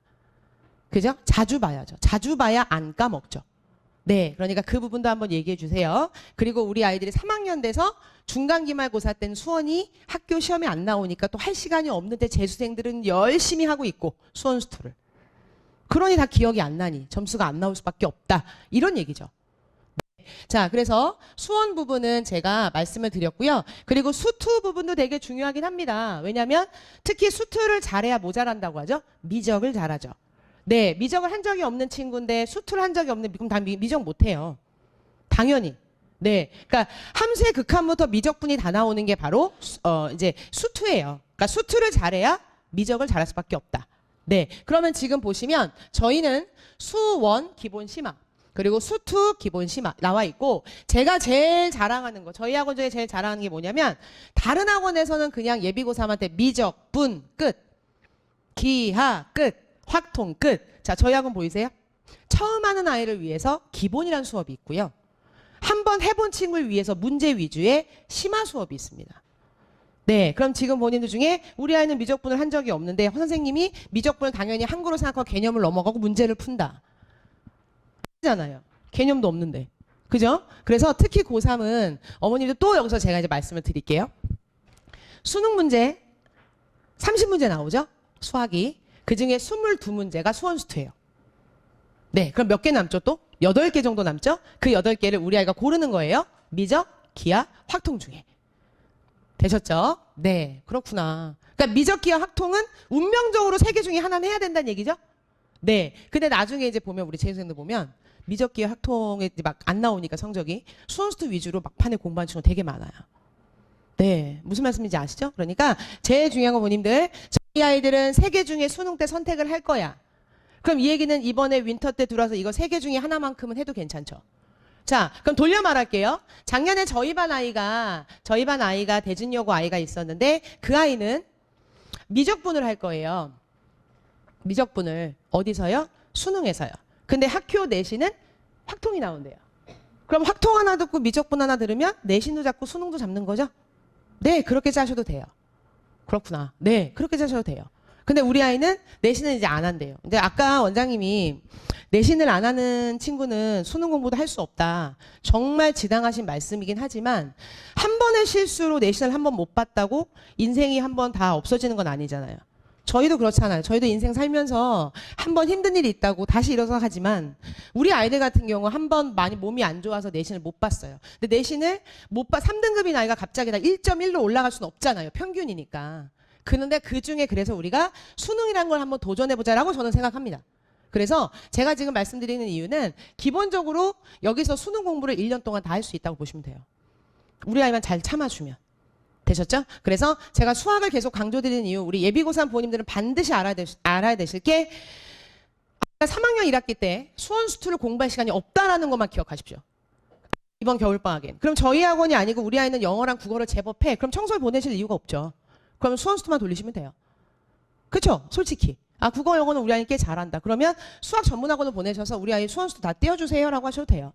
그죠? 자주 봐야죠. 자주 봐야 안 까먹죠. 네, 그러니까 그 부분도 한번 얘기해 주세요. 그리고 우리 아이들이 3학년 돼서 중간기말고사 때는 수원이 학교 시험에 안 나오니까 또 할 시간이 없는데 재수생들은 열심히 하고 있고 수원 수투를. 그러니 다 기억이 안 나니 점수가 안 나올 수밖에 없다. 이런 얘기죠. 자, 그래서 수원 부분은 제가 말씀을 드렸고요. 그리고 수투 부분도 되게 중요하긴 합니다. 왜냐하면 특히 수투를 잘해야 모자란다고 하죠. 미적을 잘하죠. 네, 미적을 한 적이 없는 친구인데 수투를 한 적이 없는 그럼 다 미적 못해요. 당연히. 네, 그러니까 함수의 극한부터 미적분이 다 나오는 게 바로 이제 수투예요. 그러니까 수투를 잘해야 미적을 잘할 수밖에 없다. 네. 그러면 지금 보시면 저희는 수1 기본 심화 그리고 수2 기본 심화 나와 있고 제가 제일 자랑하는 거 저희 학원 중에 제일 자랑하는 게 뭐냐면 다른 학원에서는 그냥 예비고3한테 미적, 분, 끝, 기하, 끝, 확통, 끝. 자, 저희 학원 보이세요? 처음 하는 아이를 위해서 기본이라는 수업이 있고요. 한번 해본 친구를 위해서 문제 위주의 심화 수업이 있습니다. 네, 그럼 지금 본인들 중에 우리 아이는 미적분을 한 적이 없는데 선생님이 미적분을 당연히 한글로 생각하고 개념을 넘어가고 문제를 푼다. 잖아요. 개념도 없는데. 그죠? 그래서 특히 고3은 어머님들 또 여기서 제가 이제 말씀을 드릴게요. 수능 문제 30문제 나오죠? 수학이. 그중에 22문제가 수원수투예요. 네, 그럼 몇 개 남죠 또? 8개 정도 남죠? 그 8개를 우리 아이가 고르는 거예요. 미적, 기하, 확통 중에. 되셨죠? 네, 그렇구나. 그러니까 미적, 기하, 확통은 운명적으로 3개 중에 하나는 해야 된다는 얘기죠? 네. 근데 나중에 이제 보면 우리 재수생들 보면 미적, 기하, 확통에 막 안 나오니까 성적이 수원수투 위주로 막판에 공부하는 친구가 되게 많아요. 네, 무슨 말씀인지 아시죠? 그러니까 제일 중요한 건 뭐님들 저희 아이들은 3개 중에 수능 때 선택을 할 거야. 그럼 이 얘기는 이번에 윈터 때 들어와서 이거 3개 중에 하나만큼은 해도 괜찮죠? 자, 그럼 돌려 말할게요. 작년에 저희 반 아이가 대진여고 아이가 있었는데 그 아이는 미적분을 할 거예요. 미적분을 어디서요? 수능에서요. 근데 학교 내신은 확통이 나온대요. 그럼 확통 하나 듣고 미적분 하나 들으면 내신도 잡고 수능도 잡는 거죠? 네, 그렇게 짜셔도 돼요. 그렇구나. 네, 그렇게 짜셔도 돼요. 근데 우리 아이는 내신은 이제 안 한대요. 근데 아까 원장님이 내신을 안 하는 친구는 수능 공부도 할 수 없다. 정말 지당하신 말씀이긴 하지만 한 번의 실수로 내신을 한 번 못 봤다고 인생이 한 번 다 없어지는 건 아니잖아요. 저희도 그렇잖아요. 저희도 인생 살면서 한 번 힘든 일이 있다고 다시 일어서 하지만 우리 아이들 같은 경우 한 번 많이 몸이 안 좋아서 내신을 못 봤어요. 근데 내신을 못 봐 3등급인 아이가 갑자기 다 1.1로 올라갈 수는 없잖아요. 평균이니까. 그런데 그중에 그래서 우리가 수능이라는 걸 한번 도전해보자라고 저는 생각합니다. 그래서 제가 지금 말씀드리는 이유는 기본적으로 여기서 수능 공부를 1년 동안 다 할 수 있다고 보시면 돼요. 우리 아이만 잘 참아주면. 되셨죠? 그래서 제가 수학을 계속 강조드리는 이유 우리 예비고3 부모님들은 반드시 알아야 되실 게 3학년 1학기 때 수원수투를 공부할 시간이 없다라는 것만 기억하십시오. 이번 겨울방학엔. 그럼 저희 학원이 아니고 우리 아이는 영어랑 국어를 제법 해. 그럼 청소를 보내실 이유가 없죠. 그러면 수원수투만 돌리시면 돼요. 그렇죠? 솔직히. 아, 국어 영어는 우리 아이 꽤 잘한다. 그러면 수학 전문학원을 보내셔서 우리 아이 수원수투 다 떼어주세요 라고 하셔도 돼요.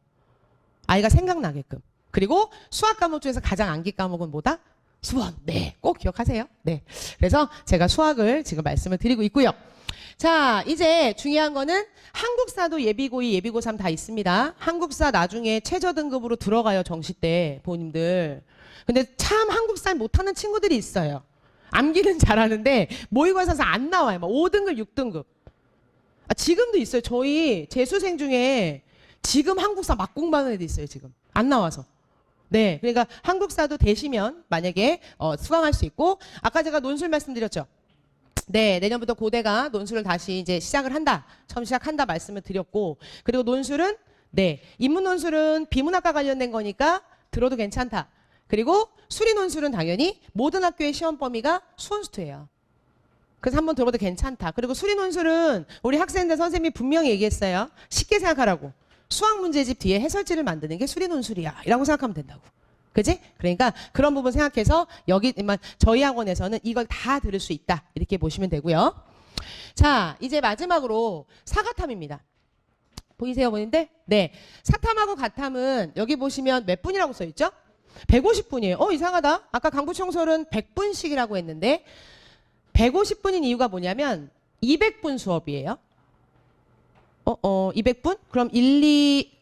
아이가 생각나게끔. 그리고 수학 과목 중에서 가장 암기 과목은 뭐다? 수원. 네, 꼭 기억하세요. 네. 그래서 제가 수학을 지금 말씀을 드리고 있고요. 자, 이제 중요한 거는 한국사도 예비고2, 예비고3 다 있습니다. 한국사 나중에 최저 등급으로 들어가요, 정시 때, 부모님들. 근데 참 한국사 못하는 친구들이 있어요. 암기는 잘하는데 모의고사에서 안 나와요. 막 5등급, 6등급. 아, 지금도 있어요. 저희 재수생 중에 지금 한국사 막 공부하는 애도 있어요, 지금. 안 나와서. 네, 그러니까 한국사도 되시면 만약에 수강할 수 있고 아까 제가 논술 말씀드렸죠. 네, 내년부터 고대가 논술을 다시 이제 시작을 한다. 처음 시작한다 말씀을 드렸고 그리고 논술은 네, 인문 논술은 비문학과 관련된 거니까 들어도 괜찮다. 그리고 수리 논술은 당연히 모든 학교의 시험 범위가 수원수투예요. 그래서 한번 들어봐도 괜찮다. 그리고 수리 논술은 우리 학생들 선생님이 분명히 얘기했어요. 쉽게 생각하라고. 수학 문제집 뒤에 해설지를 만드는 게 수리 논술이야. 이라고 생각하면 된다고. 그지? 그러니까 그런 부분 생각해서 여기만 저희 학원에서는 이걸 다 들을 수 있다. 이렇게 보시면 되고요. 자, 이제 마지막으로 사과탐입니다. 보이세요, 어머님들? 네. 사탐하고 가탐은 여기 보시면 몇 분이라고 써 있죠? 150분이에요. 이상하다. 아까 강부청설은 100분씩이라고 했는데 150분인 이유가 뭐냐면 200분 수업이에요. 200분? 그럼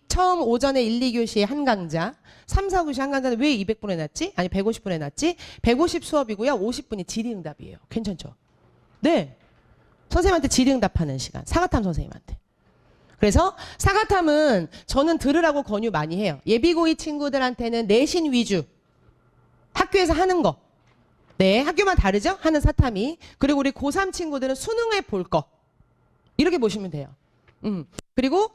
처음 오전에 1, 2교시에 한 강좌, 3, 4교시 한 강좌는 왜 200분 해놨지? 아니 150분 해놨지? 150 수업이고요. 50분이 질의응답이에요. 괜찮죠? 네. 선생님한테 질의응답하는 시간. 사과탐 선생님한테. 그래서 사과탐은 저는 들으라고 권유 많이 해요. 예비고2 친구들한테는 내신 위주. 학교에서 하는 거. 네, 학교만 다르죠? 하는 사탐이. 그리고 우리 고3 친구들은 수능에 볼 거. 이렇게 보시면 돼요. 그리고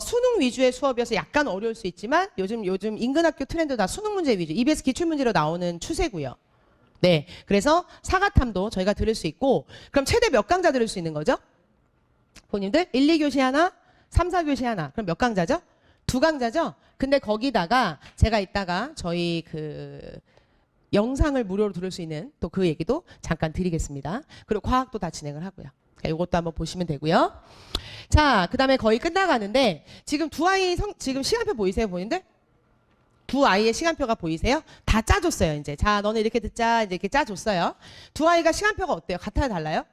수능 위주의 수업이어서 약간 어려울 수 있지만 요즘 인근 학교 트렌드 다 수능 문제 위주. EBS 기출문제로 나오는 추세고요. 네. 그래서 사과탐도 저희가 들을 수 있고, 그럼 최대 몇 강좌 들을 수 있는 거죠? 본인들 1, 2교시 하나, 3, 4교시 하나. 그럼 몇 강좌죠? 2강좌죠? 근데 거기다가 제가 이따가 저희 영상을 무료로 들을 수 있는 또 그 얘기도 잠깐 드리겠습니다. 그리고 과학도 다 진행을 하고요. 이것도 한번 보시면 되고요. 자, 그 다음에 거의 끝나가는데 지금 두 아이 지금 시간표 보이세요, 본인들? 두 아이의 시간표가 보이세요? 다 짜줬어요, 이제. 자, 너네 이렇게 듣자, 이제 이렇게 짜줬어요. 두 아이가 시간표가 어때요? 같아요, 달라요?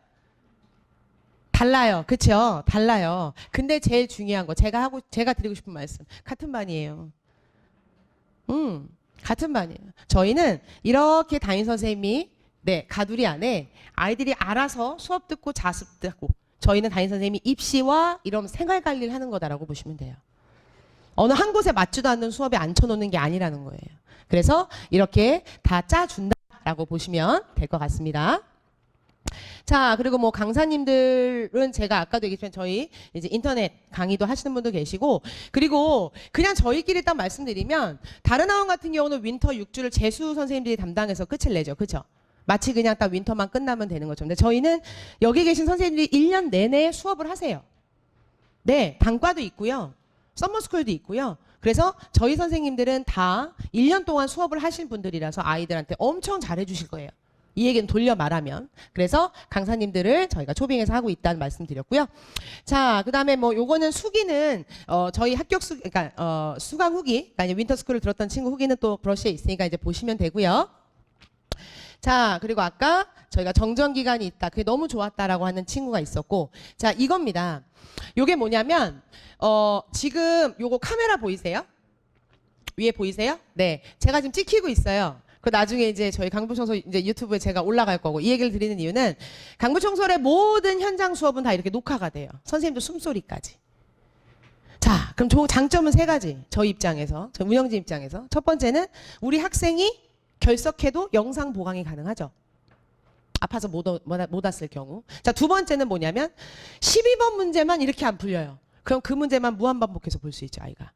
달라요. 그쵸? 달라요. 근데 제일 중요한 거, 제가 드리고 싶은 말씀. 같은 반이에요. 같은 반이에요. 저희는 이렇게 담임 선생님이, 네, 가두리 안에 아이들이 알아서 수업 듣고 자습 듣고, 저희는 담임 선생님이 입시와 이런 생활 관리를 하는 거다라고 보시면 돼요. 어느 한 곳에 맞지도 않는 수업에 앉혀놓는 게 아니라는 거예요. 그래서 이렇게 다 짜준다라고 보시면 될 것 같습니다. 자, 그리고 뭐 강사님들은 제가 아까도 얘기했지만 저희 이제 인터넷 강의도 하시는 분도 계시고, 그리고 그냥 저희끼리 딱 말씀드리면 다른 학원 같은 경우는 윈터 6주를 재수 선생님들이 담당해서 끝을 내죠. 그렇죠? 마치 그냥 딱 윈터만 끝나면 되는 것처럼. 근데 저희는 여기 계신 선생님들이 1년 내내 수업을 하세요. 네, 단과도 있고요. 서머스쿨도 있고요. 그래서 저희 선생님들은 다 1년 동안 수업을 하신 분들이라서 아이들한테 엄청 잘해 주실 거예요. 이 얘기는 돌려 말하면. 그래서 강사님들을 저희가 초빙해서 하고 있다는 말씀 드렸고요. 자, 그 다음에 뭐 요거는 수기는 저희 그러니까 수강 후기, 그러니까 윈터스쿨을 들었던 친구 후기는 또 브러쉬에 있으니까 이제 보시면 되고요. 자, 그리고 아까 저희가 정전 기간이 있다. 그게 너무 좋았다라고 하는 친구가 있었고, 자, 이겁니다. 요게 뭐냐면 지금 요거 카메라 보이세요? 위에 보이세요? 네, 제가 지금 찍히고 있어요. 그 나중에 이제 저희 강부청소 이제 유튜브에 제가 올라갈 거고, 이 얘기를 드리는 이유는 강부청소의 모든 현장 수업은 다 이렇게 녹화가 돼요. 선생님도 숨소리까지. 자, 그럼 장점은 3가지. 저희 입장에서, 저 운영진 입장에서. 첫 번째는 우리 학생이 결석해도 영상 보강이 가능하죠. 아파서 못 왔을 경우. 자, 두 번째는 뭐냐면 12번 문제만 이렇게 안 풀려요. 그럼 그 문제만 무한반복해서 볼 수 있죠, 아이가.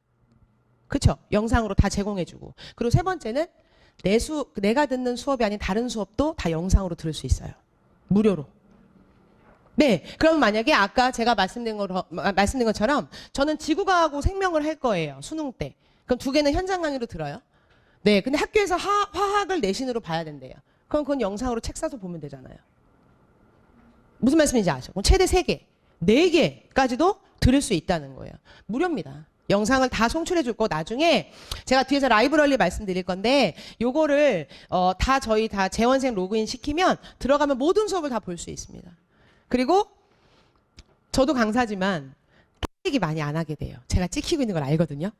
그쵸? 영상으로 다 제공해주고. 그리고 세 번째는 내가 듣는 수업이 아닌 다른 수업도 다 영상으로 들을 수 있어요. 무료로. 네, 그럼 만약에 아까 제가 말씀드린 것처럼 저는 지구과학하고 생명을 할 거예요, 수능 때. 그럼 2개는 현장 강의로 들어요. 네, 근데 학교에서 화학을 내신으로 봐야 된대요. 그럼 그건 영상으로 책 사서 보면 되잖아요. 무슨 말씀인지 아시죠? 최대 3개, 4개까지도 들을 수 있다는 거예요. 무료입니다. 영상을 다 송출해 줄 거, 나중에 제가 뒤에서 라이브러리 말씀드릴 건데, 요거를 저희 다 재원생 로그인 시키면 들어가면 모든 수업을 다 볼 수 있습니다. 그리고 저도 강사지만 얘기 많이 안 하게 돼요. 제가 찍히고 있는 걸 알거든요.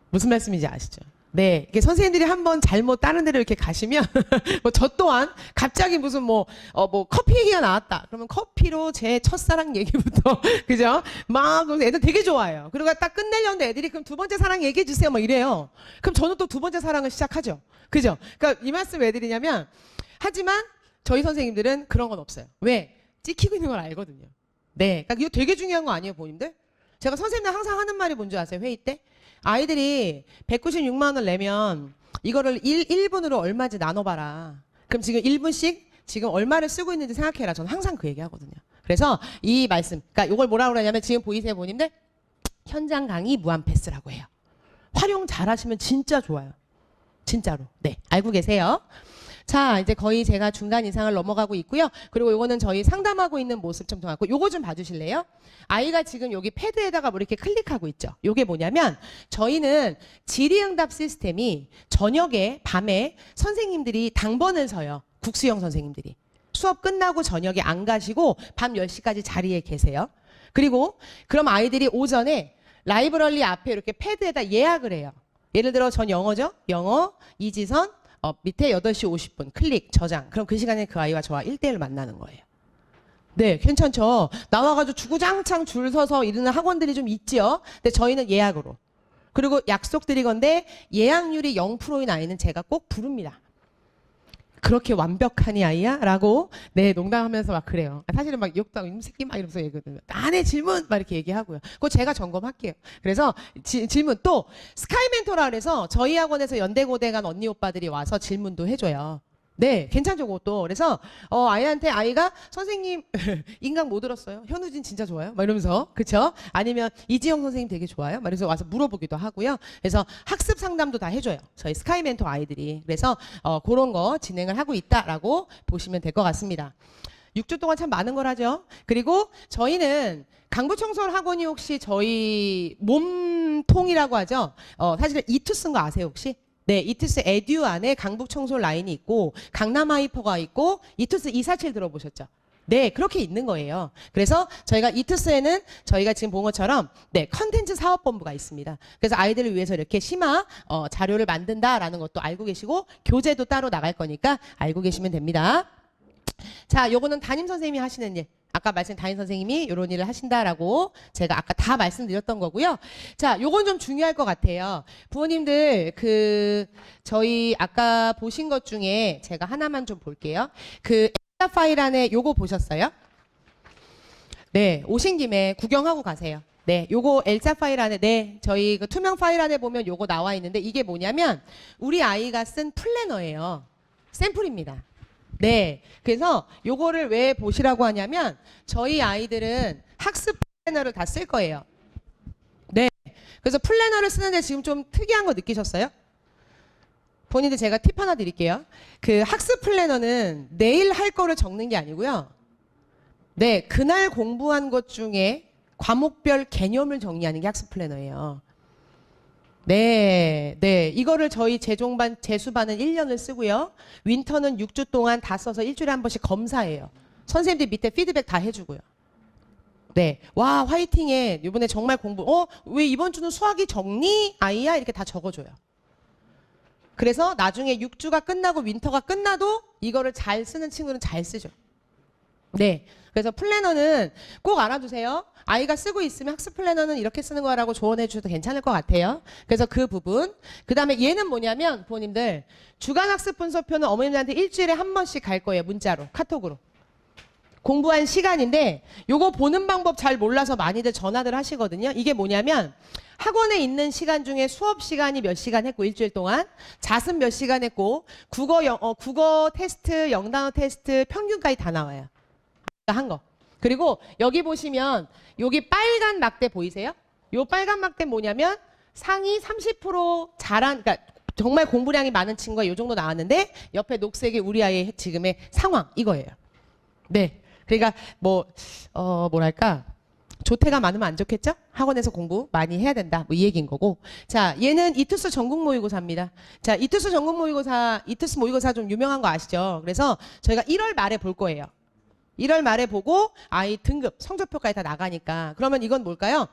무슨 말씀인지 아시죠? 네, 이게 선생님들이 한번 잘못 다른 데로 이렇게 가시면 뭐 저 또한 갑자기 무슨 뭐 커피 얘기가 나왔다. 그러면 커피로 제 첫사랑 얘기부터 그죠? 막 애들 되게 좋아해요. 그리고 딱 끝내려는데 애들이 그럼 2번째 사랑 얘기해 주세요. 막 이래요. 그럼 저는 또 2번째 사랑을 시작하죠. 그죠? 그러니까 이 말씀 왜 드리냐면, 하지만 저희 선생님들은 그런 건 없어요. 왜? 찍히고 있는 걸 알거든요. 네, 그러니까 이거 되게 중요한 거 아니에요, 본인들? 제가 선생님들 항상 하는 말이 뭔지 아세요? 회의 때? 아이들이 196만 원 내면 이거를 1분으로 얼마인지 나눠봐라. 그럼 지금 1분씩 지금 얼마를 쓰고 있는지 생각해라. 저는 항상 그 얘기 하거든요. 그래서 이 말씀, 그러니까 이걸 뭐라고 그러냐면, 지금 보이세요, 본인들? 현장 강의 무한 패스라고 해요. 활용 잘 하시면 진짜 좋아요. 진짜로. 네, 알고 계세요. 자, 이제 거의 제가 중간 이상을 넘어가고 있고요. 그리고 요거는 저희 상담하고 있는 모습 좀 통하고, 요거 좀 봐주실래요? 아이가 지금 여기 패드에다가 뭐 이렇게 클릭하고 있죠. 요게 뭐냐면, 저희는 질의응답 시스템이 저녁에, 밤에 선생님들이 당번을 서요. 국수형 선생님들이. 수업 끝나고 저녁에 안 가시고 밤 10시까지 자리에 계세요. 그리고 그럼 아이들이 오전에 라이브러리 앞에 이렇게 패드에다 예약을 해요. 예를 들어 전 영어죠. 영어, 이지선, 밑에 8시 50분 클릭 저장. 그럼 그 시간에 그 아이와 저와 1대1 만나는 거예요. 네, 괜찮죠? 나와가지고 주구장창 줄 서서 이러는 학원들이 좀 있지요. 근데 저희는 예약으로. 그리고 약속드리건데 예약률이 0%인 아이는 제가 꼭 부릅니다. 그렇게 완벽하니 아이야? 라고 네, 농담하면서 막 그래요. 사실은 막 욕도 하고 이놈 새끼 막 이러면서 얘기하거든요. 안 해, 질문! 막 이렇게 얘기하고요. 그거 제가 점검할게요. 그래서 질문 또 스카이 멘토라 그래서 저희 학원에서 연대고대 간 언니 오빠들이 와서 질문도 해줘요. 네, 괜찮죠, 그것도. 그래서, 아이한테 아이가 선생님, 인강 못 들었어요. 현우진 진짜 좋아요. 막 이러면서. 그쵸? 아니면 이지영 선생님 되게 좋아요. 막 이러면서 와서 물어보기도 하고요. 그래서 학습 상담도 다 해줘요. 저희 스카이 멘토 아이들이. 그래서, 그런 거 진행을 하고 있다라고 보시면 될 것 같습니다. 6주 동안 참 많은 걸 하죠. 그리고 저희는 강부청소년 학원이 혹시 저희 몸통이라고 하죠. 사실 이투 쓴 거 아세요, 혹시? 네, 이투스 에듀 안에 강북 청소 라인이 있고 강남 하이퍼가 있고 이투스 247 들어보셨죠? 네, 그렇게 있는 거예요. 그래서 저희가 이투스에는 저희가 지금 본 것처럼 네, 컨텐츠 사업본부가 있습니다. 그래서 아이들을 위해서 이렇게 심화 자료를 만든다라는 것도 알고 계시고 교재도 따로 나갈 거니까 알고 계시면 됩니다. 자, 요거는 담임 선생님이 하시는 일. 아까 말씀 담임 선생님이 이런 일을 하신다라고 제가 아까 다 말씀드렸던 거고요. 자, 요건 좀 중요할 것 같아요. 부모님들 저희 아까 보신 것 중에 제가 하나만 좀 볼게요. 엑사 파일 안에 요거 보셨어요? 네, 오신 김에 구경하고 가세요. 네, 요거 엘사 파일 안에 네, 저희 투명 파일 안에 보면 요거 나와 있는데 이게 뭐냐면 우리 아이가 쓴 플래너예요. 샘플입니다. 네. 그래서 요거를 왜 보시라고 하냐면 저희 아이들은 학습 플래너를 다 쓸 거예요. 네. 그래서 플래너를 쓰는데 지금 좀 특이한 거 느끼셨어요? 본인들 제가 팁 하나 드릴게요. 학습 플래너는 내일 할 거를 적는 게 아니고요. 네. 그날 공부한 것 중에 과목별 개념을 정리하는 게 학습 플래너예요. 네, 네. 이거를 저희 재종반, 재수반은 1년을 쓰고요. 윈터는 6주 동안 다 써서 일주일에 한 번씩 검사해요. 선생님들 밑에 피드백 다 해주고요. 네. 와, 화이팅해. 이번에 정말 공부, 왜 이번 주는 수학이 적니? 아이야? 이렇게 다 적어줘요. 그래서 나중에 6주가 끝나고 윈터가 끝나도 이거를 잘 쓰는 친구는 잘 쓰죠. 네. 그래서 플래너는 꼭 알아두세요. 아이가 쓰고 있으면 학습 플래너는 이렇게 쓰는 거라고 조언해 주셔도 괜찮을 것 같아요. 그래서 그 부분. 그 다음에 얘는 뭐냐면 부모님들 주간 학습 분석표는 어머님들한테 일주일에 한 번씩 갈 거예요. 문자로, 카톡으로. 공부한 시간인데 요거 보는 방법 잘 몰라서 많이들 전화들 하시거든요. 이게 뭐냐면 학원에 있는 시간 중에 수업 시간이 몇 시간 했고 일주일 동안 자습 몇 시간 했고 국어 테스트, 영단어 테스트 평균까지 다 나와요. 한 거. 그리고 여기 보시면 여기 빨간 막대 보이세요? 요 빨간 막대 뭐냐면 상위 30% 잘한 그러니까 정말 공부량이 많은 친구가 요 정도 나왔는데 옆에 녹색이 우리 아이의 지금의 상황 이거예요. 네. 그러니까 뭐랄까 조퇴가 많으면 안 좋겠죠? 학원에서 공부 많이 해야 된다. 뭐 이 얘기인 거고. 자, 얘는 이투스 전국 모의고사입니다. 자, 이투스 전국 모의고사, 이투스 모의고사 좀 유명한 거 아시죠? 그래서 저희가 1월 말에 볼 거예요. 1월 말에 보고 아이 등급, 성적표까지 다 나가니까. 그러면 이건 뭘까요?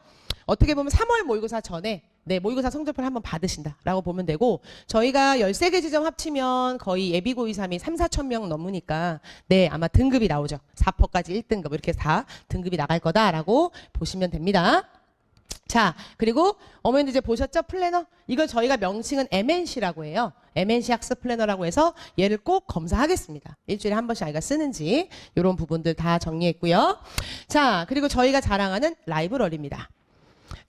어떻게 보면 3월 모의고사 전에 네, 모의고사 성적표를 한번 받으신다라고 보면 되고 저희가 13개 지점 합치면 거의 예비고의 3이 3, 4천 명 넘으니까 네, 아마 등급이 나오죠. 4%까지 1등급 이렇게 다 등급이 나갈 거다라고 보시면 됩니다. 자, 그리고 어머님들 이제 보셨죠? 플래너? 이걸 저희가 명칭은 MNC라고 해요. MNC 학습 플래너라고 해서 얘를 꼭 검사하겠습니다. 일주일에 한 번씩 아이가 쓰는지 이런 부분들 다 정리했고요. 자, 그리고 저희가 자랑하는 라이브러리입니다.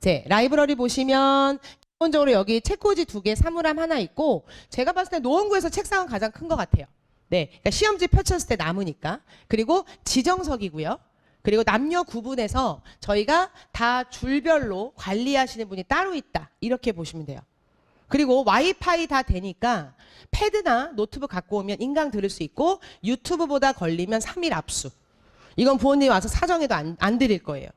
네, 라이브러리 보시면 기본적으로 여기 책꽂이 2개, 사물함 하나 있고 제가 봤을 때 노원구에서 책상은 가장 큰 것 같아요. 네, 그러니까 시험지 펼쳤을 때 남으니까. 그리고 지정석이고요. 그리고 남녀 구분해서 저희가 다 줄별로 관리하시는 분이 따로 있다. 이렇게 보시면 돼요. 그리고 와이파이 다 되니까 패드나 노트북 갖고 오면 인강 들을 수 있고 유튜브보다 걸리면 3일 압수. 이건 부모님 와서 사정해도 안 드릴 거예요.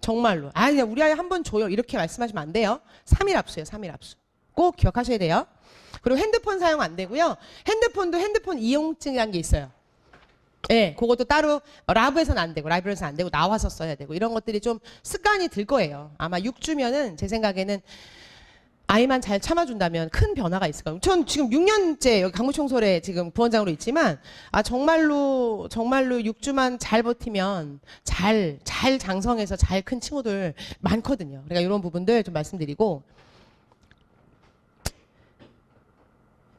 정말로. 그냥 우리 아이 한 번 줘요. 이렇게 말씀하시면 안 돼요. 3일 압수예요. 3일 압수. 꼭 기억하셔야 돼요. 그리고 핸드폰 사용 안 되고요. 핸드폰도 핸드폰 이용증이라는 게 있어요. 네, 그것도 따로 라이브에서는 안 되고 라이브에서는 안 되고 나와서 써야 되고 이런 것들이 좀 습관이 들 거예요. 아마 6주면은 제 생각에는 아이만 잘 참아준다면 큰 변화가 있을 거예요. 전 지금 6년째 여기 강북청솔에 지금 부원장으로 있지만 정말로 6주만 잘 버티면 잘 장성해서 잘 큰 친구들 많거든요. 그러니까 이런 부분들 좀 말씀드리고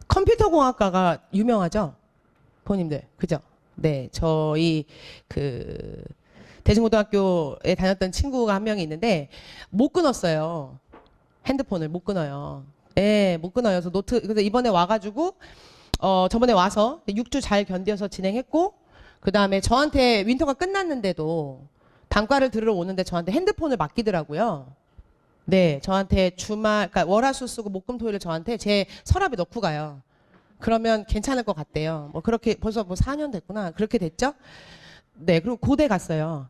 컴퓨터공학과가 유명하죠? 부모님들 그죠? 네, 저희 대중고등학교에 다녔던 친구가 한 명이 있는데 못 끊었어요. 핸드폰을 못 끊어요. 네, 못 끊어요. 그래서 그래서 이번에 와가지고 저번에 와서 6주 잘 견뎌서 진행했고, 그 다음에 저한테 윈터가 끝났는데도 단과를 들으러 오는데 저한테 핸드폰을 맡기더라고요. 네, 저한테 그러니까 월화수 쓰고 목금토일을 저한테 제 서랍에 넣고 가요. 그러면 괜찮을 것 같대요. 뭐 그렇게 벌써 뭐 4년 됐구나. 그렇게 됐죠? 네, 그리고 고대 갔어요.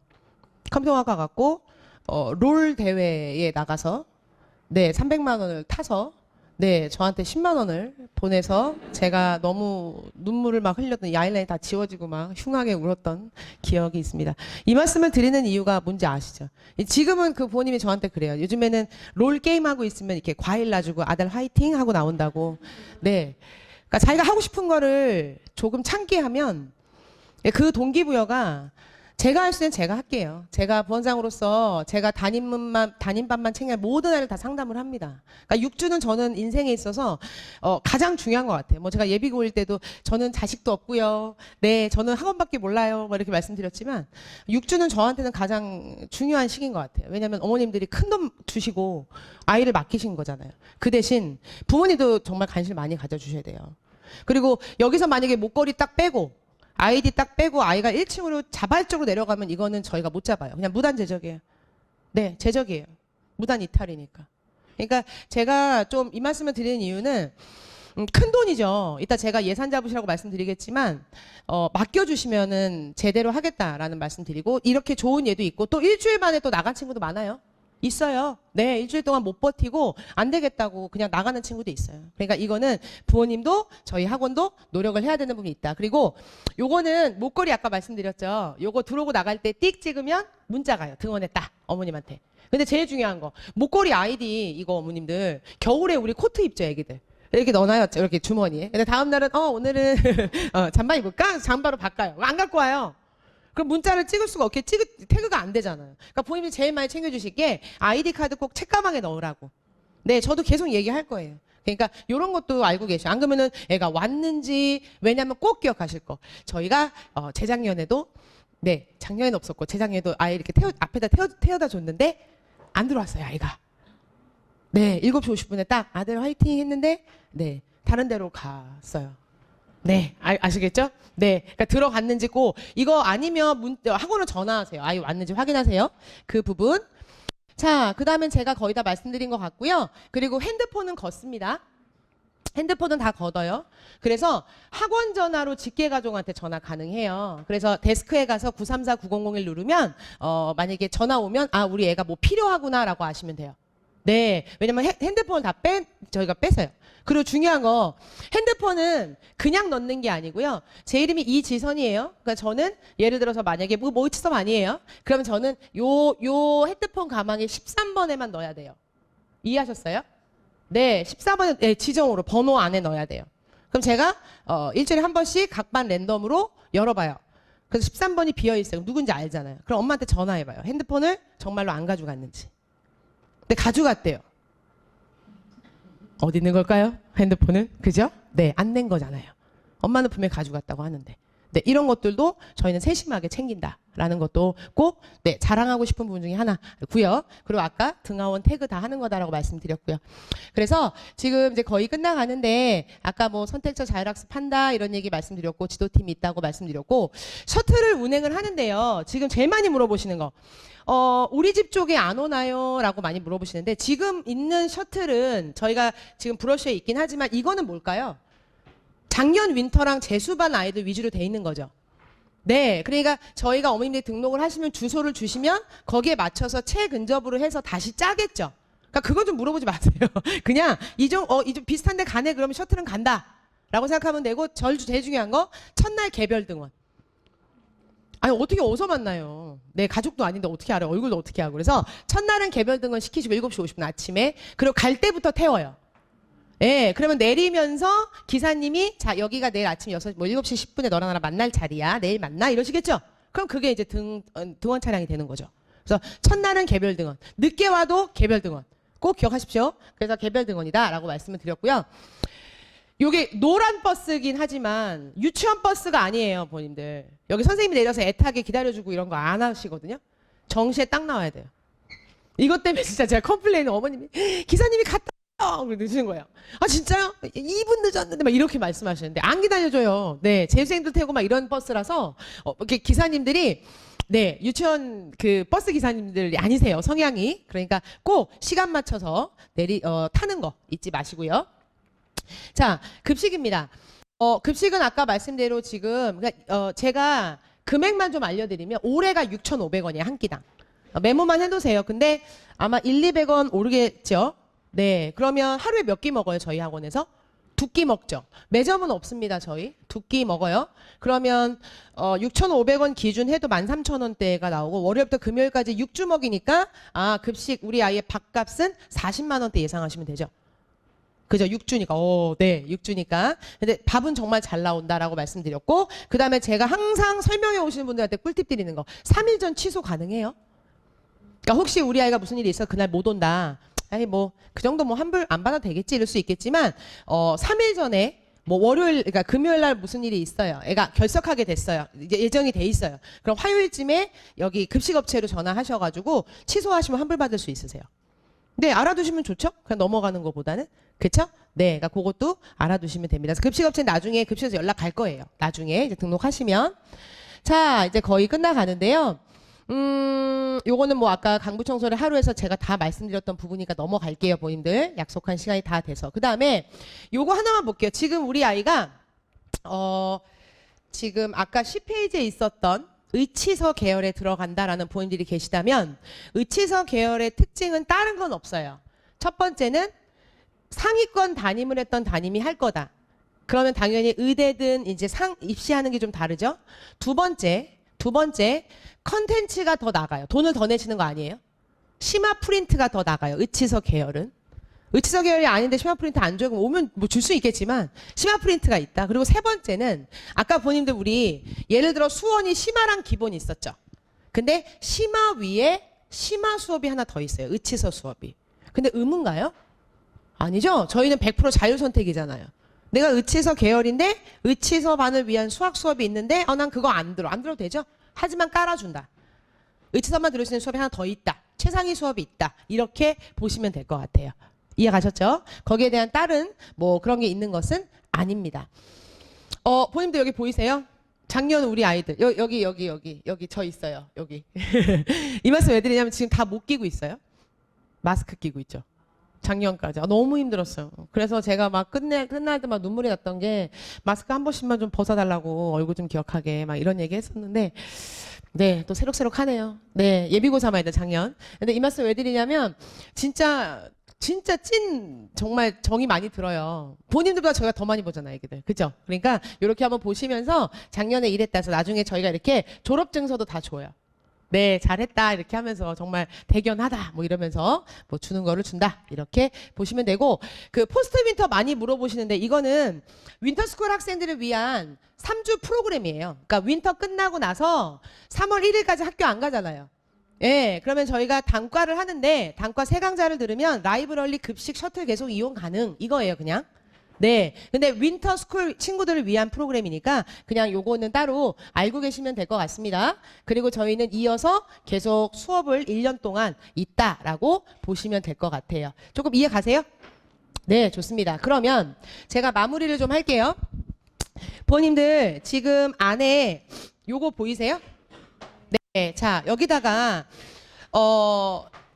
컴퓨터학과 갔고, 롤 대회에 나가서, 네, 300만 원을 타서, 네, 저한테 10만 원을 보내서 제가 너무 눈물을 막 흘렸던 이 아이라인 다 지워지고 막 흉하게 울었던 기억이 있습니다. 이 말씀을 드리는 이유가 뭔지 아시죠? 지금은 그 부모님이 저한테 그래요. 요즘에는 롤 게임하고 있으면 이렇게 과일 놔주고 아들 화이팅 하고 나온다고. 네. 그러니까 자기가 하고 싶은 거를 조금 참게 하면 그 동기부여가 제가 할 수 있는 제가 할게요. 제가 부원장으로서 제가 담임반만 챙겨 모든 애를 다 상담을 합니다. 그러니까 6주는 저는 인생에 있어서 가장 중요한 것 같아요. 뭐 제가 예비고일 때도 저는 자식도 없고요. 네, 저는 학원밖에 몰라요. 뭐 이렇게 말씀드렸지만 6주는 저한테는 가장 중요한 시기인 것 같아요. 왜냐하면 어머님들이 큰 돈 주시고 아이를 맡기신 거잖아요. 그 대신 부모님도 정말 관심을 많이 가져주셔야 돼요. 그리고 여기서 만약에 목걸이 딱 빼고 아이디 딱 빼고 아이가 1층으로 자발적으로 내려가면 이거는 저희가 못 잡아요. 그냥 무단 제적이에요. 네, 제적이에요. 무단 이탈이니까. 그러니까 제가 좀 이 말씀을 드리는 이유는 큰 돈이죠. 이따 제가 예산 잡으시라고 말씀드리겠지만 맡겨주시면은 제대로 하겠다라는 말씀드리고 이렇게 좋은 예도 있고 또 일주일 만에 또 나간 친구도 많아요. 있어요. 네, 일주일 동안 못 버티고 안 되겠다고 그냥 나가는 친구도 있어요. 그러니까 이거는 부모님도 저희 학원도 노력을 해야 되는 부분이 있다. 그리고 요거는 목걸이 아까 말씀드렸죠. 요거 들어오고 나갈 때 띡 찍으면 문자 가요. 등원했다. 어머님한테. 근데 제일 중요한 거 목걸이 아이디 이거 어머님들 겨울에 우리 코트 입죠 애기들. 이렇게 넣어놔요. 이렇게 주머니에. 근데 다음 날은 오늘은 잠바 입을까? 잠바로 바꿔요. 안 갖고 와요. 그럼 문자를 찍을 수가 없게 태그가 안 되잖아요. 그러니까 부모님이 제일 많이 챙겨주실 게 아이디 카드 꼭 책가방에 넣으라고. 네, 저도 계속 얘기할 거예요. 그러니까 이런 것도 알고 계셔. 안 그러면은 애가 왔는지 왜냐면 꼭 기억하실 거. 저희가 재작년에도 네 작년에는 없었고 재작년에도 아이 이렇게 앞에다 태워다 줬는데 안 들어왔어요 아이가. 네 7시 50분에 딱 아들 화이팅 했는데 네 다른 데로 갔어요. 네, 아시겠죠? 네, 그러니까 들어갔는지 꼭 이거 아니면 학원으로 전화하세요. 아이 왔는지 확인하세요. 그 부분. 자, 그 다음엔 제가 거의 다 말씀드린 것 같고요. 그리고 핸드폰은 걷습니다. 핸드폰은 다 걷어요. 그래서 학원 전화로 직계가족한테 전화 가능해요. 그래서 데스크에 가서 934-9001 누르면 만약에 전화 오면 우리 애가 뭐 필요하구나라고 아시면 돼요. 네, 왜냐면 핸드폰을 다 저희가 뺐어요. 그리고 중요한 거 핸드폰은 그냥 넣는 게 아니고요. 제 이름이 이지선이에요. 그러니까 저는 예를 들어서 만약에 모이치섭 아니에요. 그러면 저는 요 헤드폰 가방에 13번에만 넣어야 돼요. 이해하셨어요? 네, 14번에 네, 지정으로 번호 안에 넣어야 돼요. 그럼 제가 일주일에 한 번씩 각 반 랜덤으로 열어봐요. 그래서 13번이 비어 있어요. 누군지 알잖아요. 그럼 엄마한테 전화해봐요. 핸드폰을 정말로 안 가져갔는지. 근데 가져갔대요. 어디 있는 걸까요? 핸드폰은? 그죠? 네, 안 낸 거잖아요. 엄마는 분명히 가져갔다고 하는데. 네, 이런 것들도 저희는 세심하게 챙긴다라는 것도 꼭 네, 자랑하고 싶은 부분 중에 하나고요. 그리고 아까 등하원 태그 다 하는 거다라고 말씀드렸고요. 그래서 지금 이제 거의 끝나가는데 아까 뭐 선택적 자율학습한다 이런 얘기 말씀드렸고 지도팀이 있다고 말씀드렸고 셔틀을 운행을 하는데요. 지금 제일 많이 물어보시는 거. 우리 집 쪽에 안 오나요? 라고 많이 물어보시는데 지금 있는 셔틀은 저희가 지금 브러쉬에 있긴 하지만 이거는 뭘까요? 작년 윈터랑 재수반 아이들 위주로 돼 있는 거죠. 네, 그러니까 저희가 어머님들이 등록을 하시면 주소를 주시면 거기에 맞춰서 체근접으로 해서 다시 짜겠죠. 그러니까 그건 좀 물어보지 마세요. 그냥 이좀 비슷한데 가네 그러면 셔틀은 간다라고 생각하면 되고 제일 중요한 거 첫날 개별 등원. 아니 어떻게 어디서 만나요? 내 가족도 아닌데 어떻게 알아요? 얼굴도 어떻게 하고. 그래서 첫날은 개별 등원 시키시고 7시 50분 아침에 그리고 갈 때부터 태워요. 예, 그러면 내리면서 기사님이 자 여기가 내일 아침 7시 10분에 너랑 나랑 만날 자리야. 내일 만나 이러시겠죠? 그럼 그게 이제 등원 차량이 되는 거죠. 그래서 첫날은 개별 등원, 늦게 와도 개별 등원. 꼭 기억하십시오. 그래서 개별 등원이다라고 말씀을 드렸고요. 요게 노란 버스긴 하지만 유치원 버스가 아니에요, 본인들. 여기 선생님이 내려서 애타게 기다려주고 이런 거 안 하시거든요. 정시에 딱 나와야 돼요. 이것 때문에 진짜 제가 컴플레인을 어머님이 기사님이 갔다 늦으신 거예요. 아 진짜요? 2분 늦었는데 막 이렇게 말씀하시는데 안 기다려줘요. 네, 재수생들 태우고 막 이런 버스라서 이렇게 기사님들이 네, 유치원 그 버스 기사님들이 아니세요. 성향이. 그러니까 꼭 시간 맞춰서 타는 거 잊지 마시고요. 자, 급식입니다. 급식은 아까 말씀대로 지금 제가 금액만 좀 알려드리면 올해가 6,500원이에요. 한 끼당. 메모만 해놓으세요. 근데 아마 200원 오르겠죠? 네, 그러면 하루에 몇 끼 먹어요? 저희 학원에서? 2끼 먹죠. 매점은 없습니다. 저희 2끼 먹어요. 그러면 6,500원 기준 해도 13,000원대가 나오고 월요일부터 금요일까지 6주 먹이니까 급식 우리 아이의 밥값은 40만 원대 예상하시면 되죠. 그죠? 6주니까. 네, 6주니까. 근데 밥은 정말 잘 나온다라고 말씀드렸고, 그 다음에 제가 항상 설명해 오시는 분들한테 꿀팁 드리는 거. 3일 전 취소 가능해요? 그러니까 혹시 우리 아이가 무슨 일이 있어 그날 못 온다. 아니 뭐 그 정도 뭐 환불 안 받아도 되겠지 이럴 수 있겠지만 3일 전에 뭐 월요일 그러니까 금요일 날 무슨 일이 있어요. 애가 결석하게 됐어요. 이제 예정이 돼 있어요. 그럼 화요일쯤에 여기 급식업체로 전화하셔가지고 취소하시면 환불 받을 수 있으세요. 네, 알아두시면 좋죠? 그냥 넘어가는 것보다는. 그쵸? 네, 그러니까 그것도 알아두시면 됩니다. 그래서 급식업체 나중에 급식에서 연락 갈 거예요. 나중에 이제 등록하시면. 자, 이제 거의 끝나가는데요. 요거는 뭐 아까 강부청소를 하루에서 제가 다 말씀드렸던 부분이니까 넘어갈게요, 본인들. 약속한 시간이 다 돼서. 그 다음에 요거 하나만 볼게요. 지금 우리 아이가, 지금 아까 10페이지에 있었던 의치서 계열에 들어간다라는 본인들이 계시다면 의치서 계열의 특징은 다른 건 없어요. 첫 번째는 상위권 담임을 했던 담임이 할 거다. 그러면 당연히 의대든 이제 입시하는 게 좀 다르죠. 두 번째 컨텐츠가 더 나가요. 돈을 더 내시는 거 아니에요? 심화 프린트가 더 나가요. 의치서 계열은. 의치서 계열이 아닌데 심화 프린트 안 줘요. 오면 뭐 줄 수 있겠지만 심화 프린트가 있다. 그리고 세 번째는 아까 본인들 우리 예를 들어 수원이 심화랑 기본이 있었죠. 근데 심화 위에 심화 수업이 하나 더 있어요. 의치서 수업이. 근데 의무인가요? 아니죠. 저희는 100% 자율선택이잖아요. 내가 의치서 계열인데 의치서 반을 위한 수학 수업이 있는데 난 그거 안 들어도 되죠? 하지만 깔아준다. 의치서만 들을 수 있는 수업이 하나 더 있다. 최상위 수업이 있다. 이렇게 보시면 될 것 같아요. 이해 가셨죠? 거기에 대한 다른 뭐 그런 게 있는 것은 아닙니다. 본인들 여기 보이세요? 작년 우리 아이들 여기 저 있어요. 여기 이 말씀 왜 드리냐면 지금 다 못 끼고 있어요. 마스크 끼고 있죠. 작년까지 너무 힘들었어요. 그래서 제가 막 끝날 때 막 눈물이 났던 게 마스크 한 번씩만 좀 벗어달라고 얼굴 좀 기억하게 막 이런 얘기 했었는데 네, 또 새록새록하네요. 네, 예비고3 아이들 작년. 근데 이 말씀 왜 드리냐면 진짜 찐 정말 정이 많이 들어요. 본인들보다 저희가 더 많이 보잖아요, 애기들. 그죠? 그러니까 이렇게 한번 보시면서 작년에 이랬다 해서 나중에 저희가 이렇게 졸업증서도 다 줘요. 네, 잘했다 이렇게 하면서 정말 대견하다 뭐 이러면서 뭐 주는 거를 준다 이렇게 보시면 되고 그 포스트 윈터 많이 물어보시는데 이거는 윈터스쿨 학생들을 위한 3주 프로그램이에요. 그러니까 윈터 끝나고 나서 3월 1일까지 학교 안 가잖아요. 예, 그러면 저희가 단과를 하는데 단과 3강좌를 들으면 라이브러리 급식 셔틀 계속 이용 가능 이거예요 그냥. 네, 근데 윈터스쿨 친구들을 위한 프로그램이니까 그냥 요거는 따로 알고 계시면 될 것 같습니다. 그리고 저희는 이어서 계속 수업을 1년 동안 있다라고 보시면 될 것 같아요. 조금 이해 가세요? 네, 좋습니다. 그러면 제가 마무리를 좀 할게요. 본인들 지금 안에 요거 보이세요? 네, 자 여기다가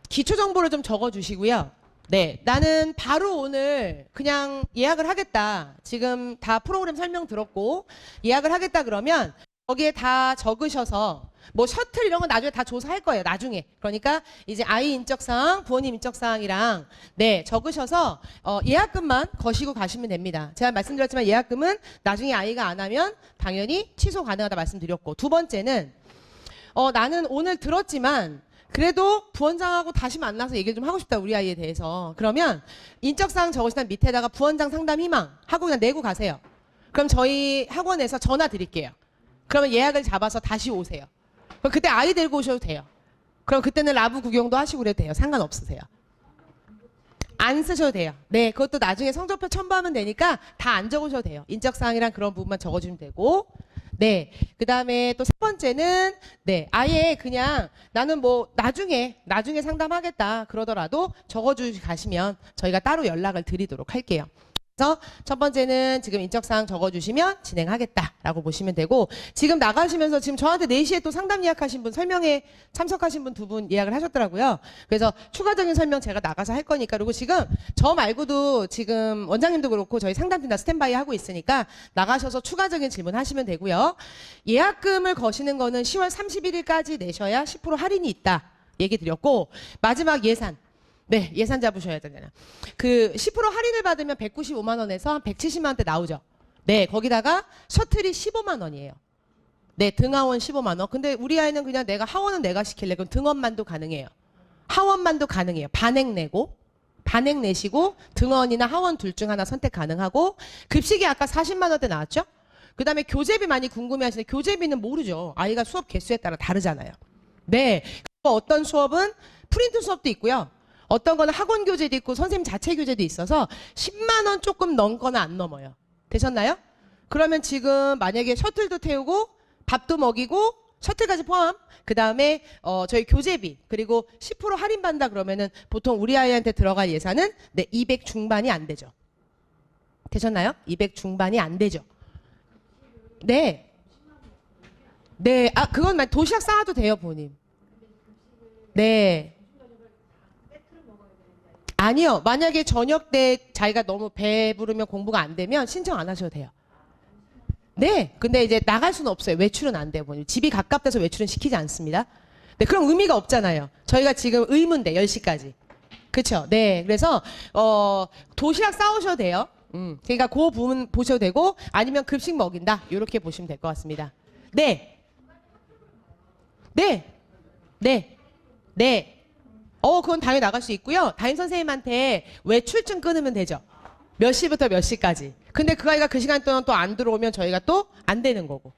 기초 정보를 좀 적어 주시고요. 네, 나는 바로 오늘 그냥 예약을 하겠다. 지금 다 프로그램 설명 들었고 예약을 하겠다 그러면 거기에 다 적으셔서 뭐 셔틀 이런 건 나중에 다 조사할 거예요. 나중에. 그러니까 이제 아이 인적사항, 부모님 인적사항이랑 네 적으셔서 예약금만 거시고 가시면 됩니다. 제가 말씀드렸지만 예약금은 나중에 아이가 안 하면 당연히 취소 가능하다 말씀드렸고 두 번째는 나는 오늘 들었지만 그래도 부원장하고 다시 만나서 얘기를 좀 하고 싶다 우리 아이에 대해서. 그러면 인적사항 적으시다 밑에다가 부원장 상담 희망 하고 그냥 내고 가세요. 그럼 저희 학원에서 전화 드릴게요. 그러면 예약을 잡아서 다시 오세요. 그럼 그때 아이 데리고 오셔도 돼요. 그럼 그때는 라브 구경도 하시고 그래도 돼요. 상관없으세요. 안 쓰셔도 돼요. 네, 그것도 나중에 성적표 첨부하면 되니까 다 안 적으셔도 돼요. 인적사항이랑 그런 부분만 적어주면 되고. 네. 그 다음에 또 세 번째는, 네. 아예 그냥 나는 뭐 나중에 상담하겠다. 그러더라도 적어주시 가시면 저희가 따로 연락을 드리도록 할게요. 그래서 첫 번째는 지금 인적사항 적어주시면 진행하겠다라고 보시면 되고, 지금 나가시면서 지금 저한테 4시에 또 상담 예약하신 분, 설명회 참석하신 분 2분 예약을 하셨더라고요. 그래서 추가적인 설명 제가 나가서 할 거니까. 그리고 지금 저 말고도 지금 원장님도 그렇고 저희 상담팀 다 스탠바이 하고 있으니까 나가셔서 추가적인 질문 하시면 되고요. 예약금을 거시는 거는 10월 31일까지 내셔야 10% 할인이 있다 얘기 드렸고, 마지막 예산. 네, 예산 잡으셔야 되잖아요. 그 10% 할인을 받으면 195만 원에서 한 170만 원대 나오죠. 네, 거기다가 셔틀이 15만 원이에요. 네, 등하원 15만 원. 근데 우리 아이는 그냥 내가 하원은 내가 시킬래. 그럼 등원만도 가능해요. 하원만도 가능해요. 반액 내시고 등원이나 하원 둘 중 하나 선택 가능하고, 급식이 아까 40만 원대 나왔죠? 그 다음에 교재비 많이 궁금해하시는데 교재비는 모르죠. 아이가 수업 개수에 따라 다르잖아요. 네, 어떤 수업은 프린트 수업도 있고요. 어떤 거는 학원 교재도 있고 선생님 자체 교재도 있어서 10만 원 조금 넘거나 안 넘어요. 되셨나요? 그러면 지금 만약에 셔틀도 태우고 밥도 먹이고 셔틀까지 포함, 그 다음에 저희 교재비 그리고 10% 할인받는다 그러면은 보통 우리 아이한테 들어갈 예산은 네, 200 중반이 안 되죠. 되셨나요? 200 중반이 안 되죠. 네. 네, 아 그건 도시락 싸와도 돼요, 본인. 네. 아니요. 만약에 저녁 때 자기가 너무 배부르면 공부가 안 되면 신청 안 하셔도 돼요. 네. 근데 이제 나갈 수는 없어요. 외출은 안 돼요. 집이 가깝다서 외출은 시키지 않습니다. 네. 그럼 의미가 없잖아요. 저희가 지금 의무인데 10시까지. 그렇죠. 네. 그래서 도시락 싸우셔도 돼요. 그러니까 그 부분 보셔도 되고, 아니면 급식 먹인다. 이렇게 보시면 될 것 같습니다. 네. 네. 네. 네. 그건 당연히 나갈 수 있고요. 담임 선생님한테 외출증 끊으면 되죠. 몇 시부터 몇 시까지. 근데 그 아이가 그 시간 동안 또 안 들어오면 저희가 또 안 되는 거고.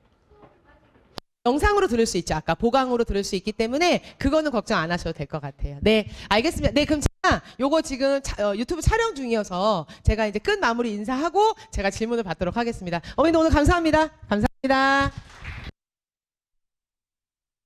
영상으로 들을 수 있죠. 아까 보강으로 들을 수 있기 때문에 그거는 걱정 안 하셔도 될 것 같아요. 네, 알겠습니다. 네, 그럼 제가 요거 지금 유튜브 촬영 중이어서 제가 이제 끝 마무리 인사하고 제가 질문을 받도록 하겠습니다. 어머니 오늘 감사합니다. 감사합니다.